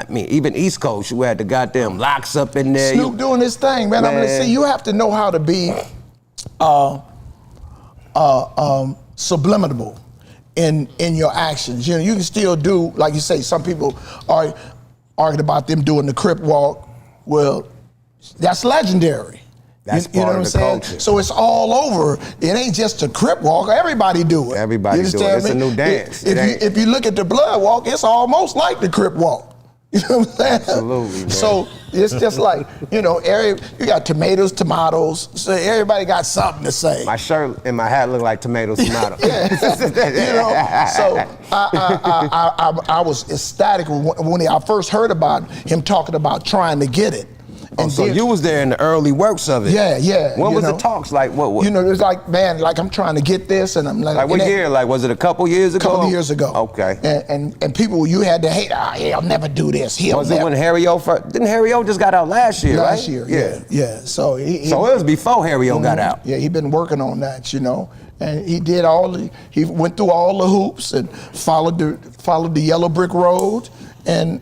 even East Coast, you had the goddamn locks up in there. Snoop doing his thing, man. I'm gonna say, you have to know how to be subliminal in your actions. You know, you can still do, like you say, some people are arguing about them doing the Crip walk. Well, that's legendary. That's you know part what of I'm the saying? culture. So it's all over. It ain't just a Crip walk. Everybody do it. Everybody You do it. understand It's a me? new dance. If you look at the Blood walk, it's almost like the Crip walk. You know what I'm saying? Absolutely, man. So it's just like, you know, you got tomatoes, so everybody got something to say. My shirt and my hat look like tomatoes, tomatoes. You know, so I was ecstatic when I first heard about him talking about trying to get it. And so you was there in the early works of it. Yeah. When was the talks like? What? You know, it was like, man, like I'm trying to get this, and I'm like what year? Like, was it a couple years ago? A couple years ago. Okay. And people, you had to hate. He'll never do this. Was it when Harry O first? Didn't Harry O just got out last year? Last year, yeah. So it was before Harry O got out. Yeah, he been working on that, you know. And he did he went through all the hoops and followed the yellow brick road. And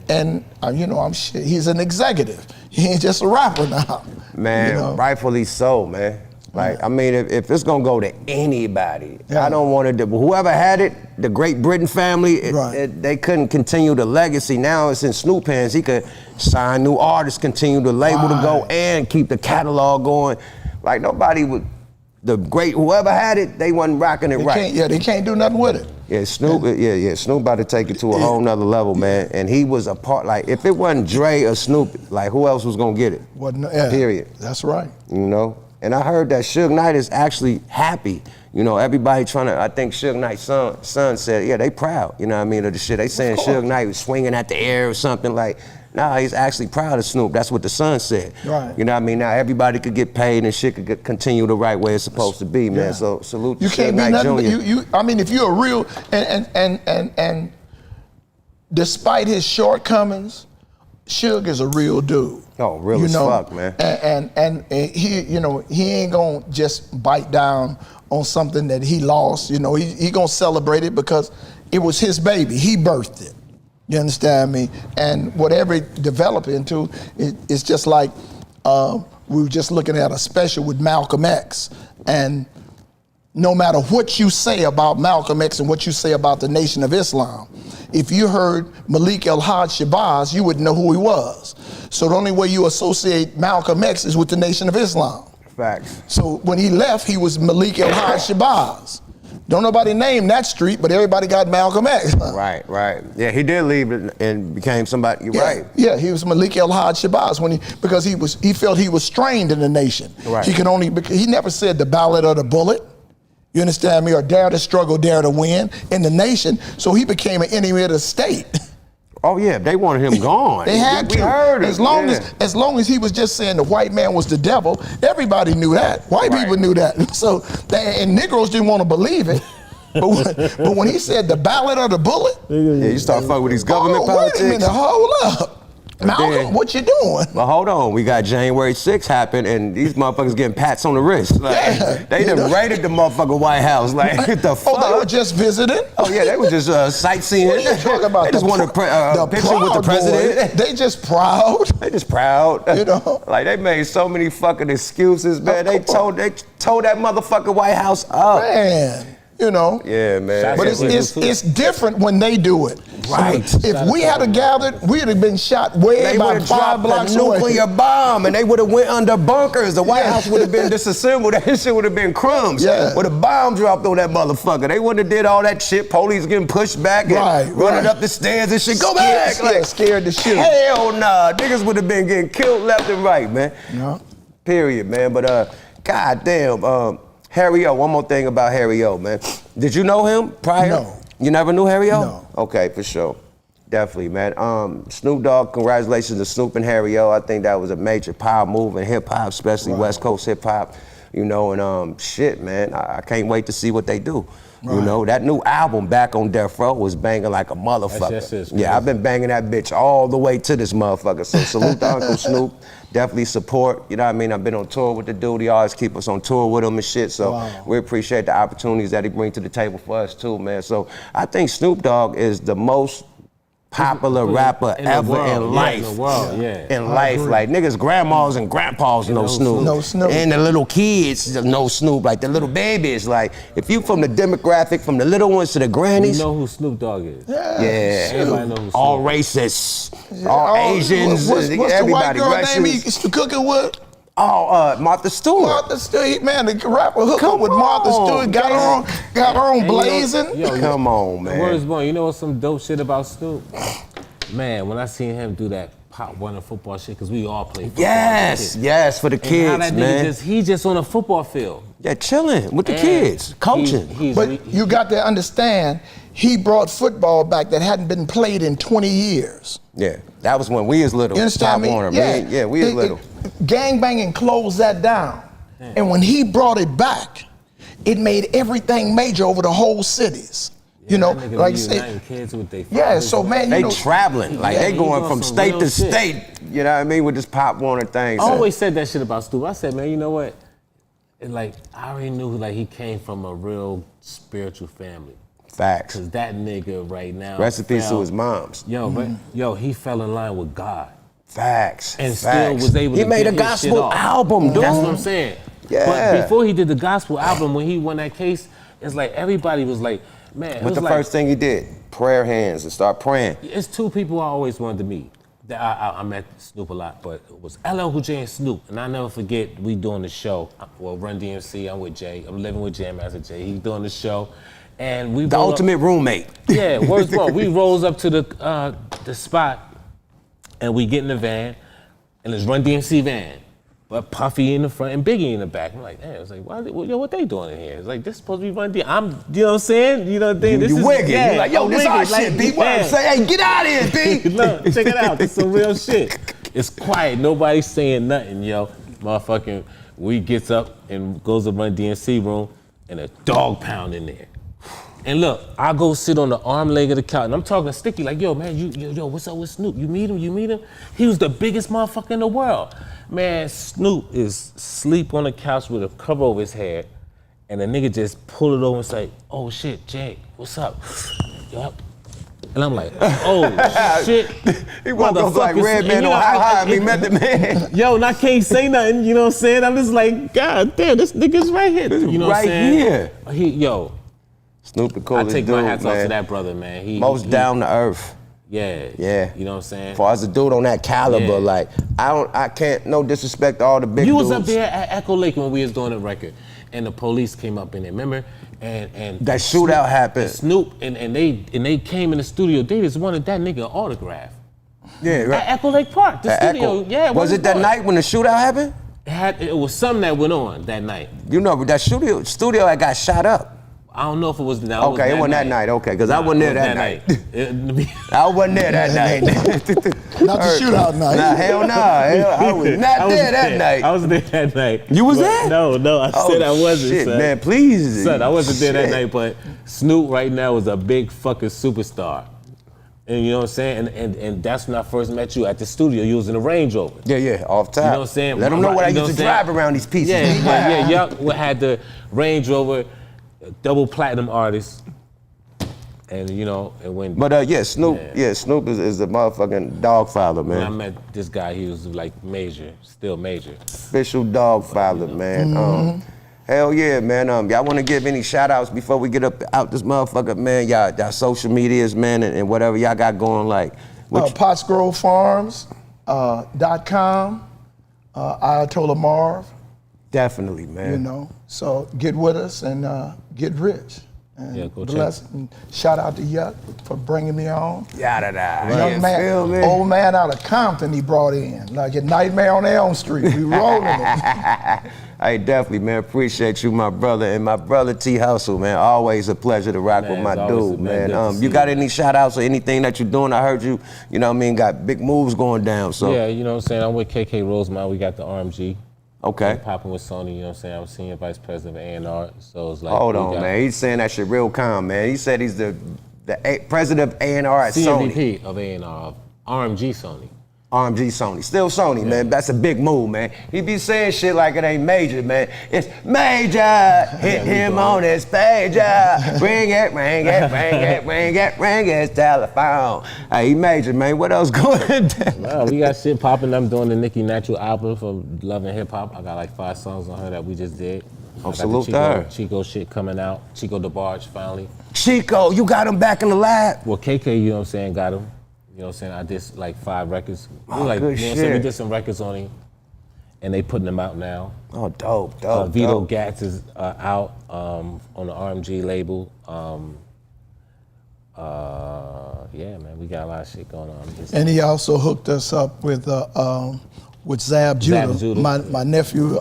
you know, he's an executive. He ain't just a rapper now. Man, you know? Rightfully so, man. Like, I mean, if it's gonna go to anybody, I don't want it to. Whoever had it, the Great Britain family, they couldn't continue the legacy. Now it's in Snoop hands. He could sign new artists, continue the label to go, and keep the catalog going. Like nobody would. Whoever had it, they wasn't rocking it right. They can't do nothing with it. Yeah, Snoop. Snoop about to take it to a whole nother level, man. And he was a part. Like, if it wasn't Dre or Snoop, like who else was gonna get it? Period. That's right. You know. And I heard that Suge Knight is actually happy. You know, everybody trying to. I think Suge Knight's son said, yeah, they proud. You know what I mean? Of the shit they saying Suge Knight was swinging at the air or something like. Nah, he's actually proud of Snoop. That's what the son said. Right. You know what I mean? Now everybody could get paid and shit could continue the right way it's supposed to be, man. So salute to Suge Knight Jr. I mean, if you're a real and despite his shortcomings, Suge is a real dude. Oh, real as fuck, man. And he, you know, he ain't gonna just bite down on something that he lost. You know, he gonna celebrate it because it was his baby. He birthed it. You understand me? And whatever it developed into, it's just like we were just looking at a special with Malcolm X. And no matter what you say about Malcolm X and what you say about the Nation of Islam, if you heard Malik El-Haj Shabazz, you would know who he was. So the only way you associate Malcolm X is with the Nation of Islam. Facts. So when he left, he was Malik El-Haj Shabazz. Don't nobody name that street, but everybody got Malcolm X. Right. Yeah, he did leave and became somebody. You're right. Yeah, he was Malik El-Haj Shabazz because he felt he was strained in the nation. Right. He never said the ballot or the bullet. You understand me? Or dare to struggle, dare to win in the nation. So he became an enemy of the state. Oh yeah, they wanted him gone. They had to. We heard it. As long as he was just saying the white man was the devil, everybody knew that. White people knew that. So and Negroes didn't want to believe it. But when he said the ballot or the bullet, you start fucking with these government politics. Wait a minute, hold up. Malcolm, what you doing? Well, hold on. We got January 6th happen, and these motherfuckers getting pats on the wrist. Like, they done raided the motherfucking White House. Like, what the fuck? Oh, they were just visiting? Oh, yeah, they were just sightseeing. What are you talking about? They just wanted a picture with the president. Boy. They just proud. They just proud. You know? Like, they made so many fucking excuses, man. They told that motherfucking White House up. Man. You know? Yeah, man. But it's different when they do it. Right. If we had gathered, we'd have been shot way about 5 blocks away. Nuclear bomb, and they would have went under bunkers. The White House would have been disassembled. That shit would have been crumbs. Yeah. With a bomb dropped on that motherfucker. They wouldn't have did all that shit. Police getting pushed back and running up the stairs and shit. Go back. Scared to shoot. Hell nah. Niggas would have been getting killed left and right, man. Yeah. Period, man. But goddamn, Harry O. One more thing about Harry O, man. Did you know him prior? No. You never knew Harry O? No. Okay, for sure. Definitely, man. Snoop Dogg, congratulations to Snoop and Harry O. I think that was a major power move in hip hop, especially West Coast hip hop. You know, and shit, man, I can't wait to see what they do. You know, that new album, Back on Death Row, was banging like a motherfucker. Yeah, I've been banging that bitch all the way to this motherfucker. So salute to Uncle Snoop. Definitely support, you know what I mean? I've been on tour with the dude. He always keep us on tour with him and shit. So we appreciate the opportunities that he bring to the table for us too, man. So I think Snoop Dogg is the most popular rapper ever in life. In the world, In life, like niggas, grandmas and grandpas know Snoop. No Snoop. And the little kids know Snoop, like the little babies. Like if you from the demographic, from the little ones to the grannies. You know who Snoop Dogg is. Yeah. Everybody know who Snoop all is. racists, all Asians, What's the white everybody. girl Russians. name he's cooking with? Martha Stewart. Martha Stewart, man, the rapper hooked up with Martha Stewart, got her on blazing. Come on, man. Word is born. You know what's some dope shit about Snoop? Man, when I seen him do that Pop Warner football shit, because we all play football. Yes, for the kids, how that man. he just on a football field. Yeah, chilling with the kids, coaching. But you got to understand, he brought football back that hadn't been played in 20 years. Yeah, that was when we was little. You understand me? Warner, man. We was little. Gangbanging closed that down. And when he brought it back, it made everything major over the whole cities. You know, like say, kids with their so man, they traveling, like they going from state to state. You know what I mean, with this Pop Warner thing. I always said that shit about Snoop. I said, man, you know what? Like I already knew like he came from a real spiritual family. Facts. Cause that nigga right now. Rest in peace to his moms. Yo, he fell in line with God. Facts. And still was able to He made get a his gospel shit off. album, dude. That's what I'm saying. Yeah. But before he did the gospel album, when he won that case, it's like everybody was like, man. But the first thing he did, prayer hands and start praying. It's two people I always wanted to meet. That I met Snoop a lot, but it was LL Cool J and Snoop. And I never forget, we doing the show. Well, Run DMC, I'm with Jay. I'm living with Jam Master Jay. He's doing the show. And we the ultimate roommate. Yeah, words wrong. We rolls up to the spot and we get in the van and it's Run DMC van. But Puffy in the front and Biggie in the back. I'm like, damn, it's like, what they doing in here? It's like, this supposed to be Run DMC. You know what I'm saying? You know what I'm saying? You wigging. You're like, yo, this our shit, B. What I'm saying? Hey, get out of here, B. Look, check it out. This some real shit. It's quiet. Nobody's saying nothing, yo. Motherfucking, we gets up and goes to Run DMC room and a dog pound in there. And look, I go sit on the arm leg of the couch, and I'm talking Sticky like, yo, man, yo, what's up with Snoop? You meet him? He was the biggest motherfucker in the world. Man, Snoop is asleep on the couch with a cover over his head, and the nigga just pull it over and say, oh shit, Jay, what's up? Yup. And I'm like, oh shit. He woke up like Redman on How High, me met the man. Yo, and I can't say nothing, you know what I'm saying? I'm just like, God damn, this nigga's right here. You know what I'm saying? Right here. Yo. Snoop the coolest dude, I take my hats off man. to that brother, man. He down to earth. Yeah. Yeah. You know what I'm saying? For as a dude on that caliber, like, I can't, no disrespect to all the big dudes. You was up there at Echo Lake when we was doing the record, and the police came up in there, remember? And that shootout happened. Snoop, and they came in the studio, they just wanted that nigga an autograph. Yeah, right. At Echo Lake Park, the studio. Echo. Yeah. Was it that night when the shootout happened? It was something that went on that night. You know, but that studio that got shot up. I don't know if it was that. Okay, it wasn't that night. Okay, because I wasn't there that night. I wasn't there that night. Not the shootout night. Nah, hell no. I was not there that night. I was there that night. You was there? No, I said I wasn't. Shit, son. man, please. Son, I wasn't there that night, but Snoop right now is a big fucking superstar. And you know what I'm saying? And that's when I first met you at the studio. You was in a Range Rover. Yeah, off top. You know what I'm saying? Let them know what I used to drive around these pieces. Yeah. Yup had the Range Rover, double platinum artist. And you know, and when Snoop is the motherfucking dog father, man. When I met this guy, he was like still major. Official dog father, man. Hell yeah, man. Y'all want to give any shout outs before we get out this motherfucker, man? Y'all social medias, man, and whatever y'all got going, like. PottsGroveFarms.com, Ayatollah Marv. Definitely, man. You know, so get with us and get rich. And Yeah, go check. bless. And shout out to Yuck for bringing me on. Yada-da. Young man, old man out of Compton he brought in. Like a Nightmare on Elm Street. We rolling it. Hey, definitely, man. Appreciate you, my brother. And my brother T-Hussle, man. Always a pleasure to rock with my dude, man. You got any shout outs or anything that you're doing? I heard you, you know what I mean, got big moves going down. So Yeah, you know what I'm saying? I'm with KK Rosemont. We got the RMG. Okay. I'm popping with Sony, you know what I'm saying? I'm senior vice president of A&R. So it's like. Hold on, man. He's saying that shit real calm, man. He said he's the president of A&R at Sony. CVP of A&R, of RMG Sony. RMG Sony. Still Sony, man. That's a big move, man. He be saying shit like it ain't major, man. It's major. Hit him on his pager. Ring it, ring it, ring it, ring it, ring his telephone. Hey, he major, man. What else going down? Well, we got shit popping. I'm doing the Nicki Natural album for Love and Hip Hop. I got like 5 songs on her that we just did. Salute to her. Chico shit coming out. Chico DeBarge finally. Chico, you got him back in the lab. Well, KK, you know what I'm saying, got him. You know what I'm saying? I did like 5 records. Oh, we like, good you know what I'm shit. saying? We did some records on him, and they putting them out now. Oh, dope. Vito Gatz is out on the RMG label. Yeah, man, we got a lot of shit going on. And he also hooked us up with Zab Judah. Judah. My nephew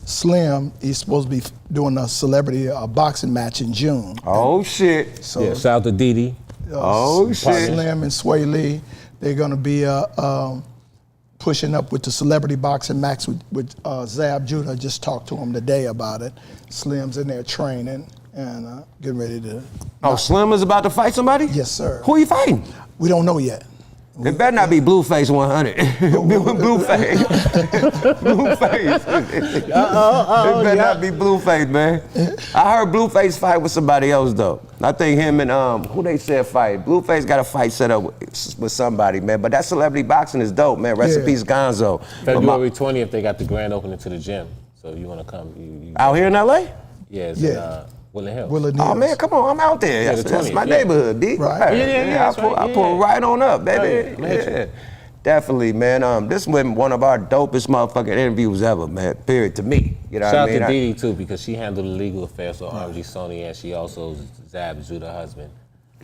Slim, he's supposed to be doing a celebrity boxing match in June. Oh shit. So Yeah, shout out to Didi. Oh shit. Slim and Sway Lee, they're gonna be pushing up with the celebrity boxing match with Zab Judah. I just talked to him today about it. Slim's in there training and getting ready to. Oh, Slim is about to fight somebody? Yes, sir. Who you fighting? We don't know yet. It better not be Blueface 100. Blueface. Blueface. It better not be Blueface, man. I heard Blueface fight with somebody else, though. I think him and, who they said fight? Blueface got a fight set up with somebody, man. But that celebrity boxing is dope, man. Rest in peace, Gonzo. February 20th, they got the grand opening to the gym. So if you want to come. You Out here in L.A.? Yeah, it's in Woodland Hills. Woodland Oh Hills. man, come on, I'm out there. Yeah, That's, the that's 20th, my yeah. neighborhood, D. Right. Yeah, I pull right on up, baby. Oh, yeah. Yeah. Definitely, man. This was one of our dopest motherfucking interviews ever, man. Period. To me, you know Shout what I mean? out to Didi too, because she handled the legal affairs for RMG Sony, and she also Zab Judah husband.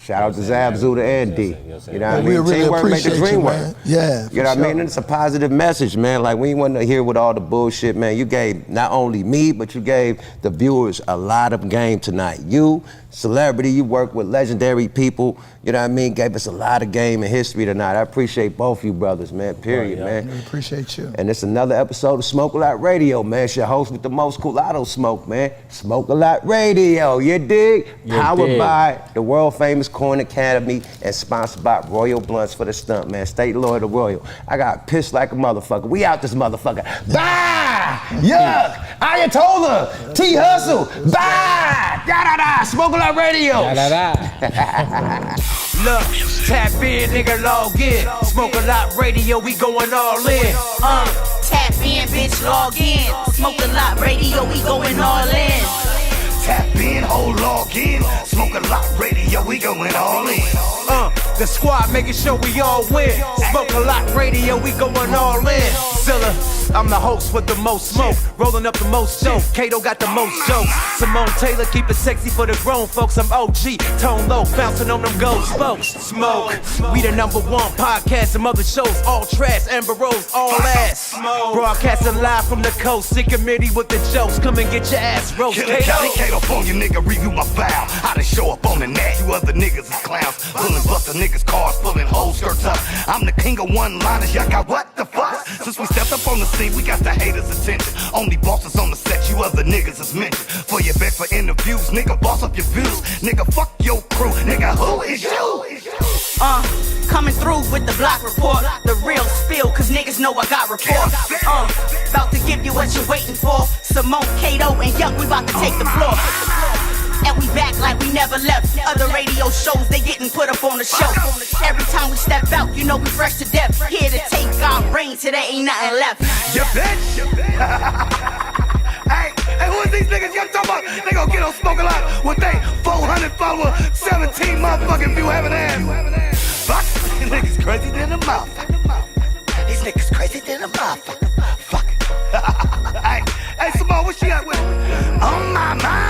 Shout out to Zab, Zuda, and D. You know what I We mean? really Teamwork make the appreciate dream you, work. man. Yeah, You know what I mean? And it's a positive message, man. Like, we ain't want to hear with all the bullshit, man. You gave not only me, but you gave the viewers a lot of game tonight. You, celebrity, you work with legendary people, you know what I mean? Gave us a lot of game and history tonight. I appreciate both you brothers, man. Period, man. We appreciate you. And it's another episode of Smoke A Lot Radio, man. It's your host with the most coolato smoke, man. Smoke A Lot Radio, you dig? Powered by the world famous Corn Academy and sponsored by Royal Blunts for the stunt, man. Stay loyal to Royal. I got pissed like a motherfucker. We out this motherfucker. Bye! Yuck! Ayatollah! T-Hussle! Bye! Da-da-da! Smoke A Lot Radio! Look, tap in, nigga, log in. Smoke A Lot Radio, we going all in. Tap in, bitch, log in. Smoke A Lot Radio, we going all in. Tap in, log in. Smoke A Lot Radio, we going all in. The squad making sure we all win. Smoke A Lot Radio, we going all in. Zilla, I'm the host with the most smoke. Rolling up the most dope. Kato got the most jokes. Simone Taylor keep it sexy for the grown folks. I'm OG, tone low, bouncing on them gold spokes. Smoke, we the #1 podcast. Some other shows, all trash. Amber Rose, all ass. Broadcasting live from the coast. Sick committee with the jokes. Come and get your ass roast. Killer County, Kato phone, you nigga, review my file. How to show up on the net. You other niggas is clowns. Pulling buster niggas' cars, pulling whole skirts up. I'm the king of one-liners, y'all got what the fuck? Since we stepped up on the scene, we got the haters' attention. Only bosses on the set, you other niggas is mentioned. For your back for interviews, nigga, boss up your views. Nigga, fuck your crew, nigga, who is you? Coming through with the block report. The real spill, cause niggas know I got report. About to give you what you're waiting for. Simone, Kato, and Yuck, we about to take the floor. And we back like we never left. Other radio shows, they getting put up on the show. Every time we step out, you know we fresh to death. Here to take our reign till there ain't nothing left. You bitch! Hey, who is these niggas y'all talking about? They gon' get on Smoke A Lot with they 400 followers, 17 motherfucking view having ass. Fuck, these niggas crazy than a motherfucker. These niggas crazy than a motherfucker. Fuck. Hey, Simone, what she got with? On my mind.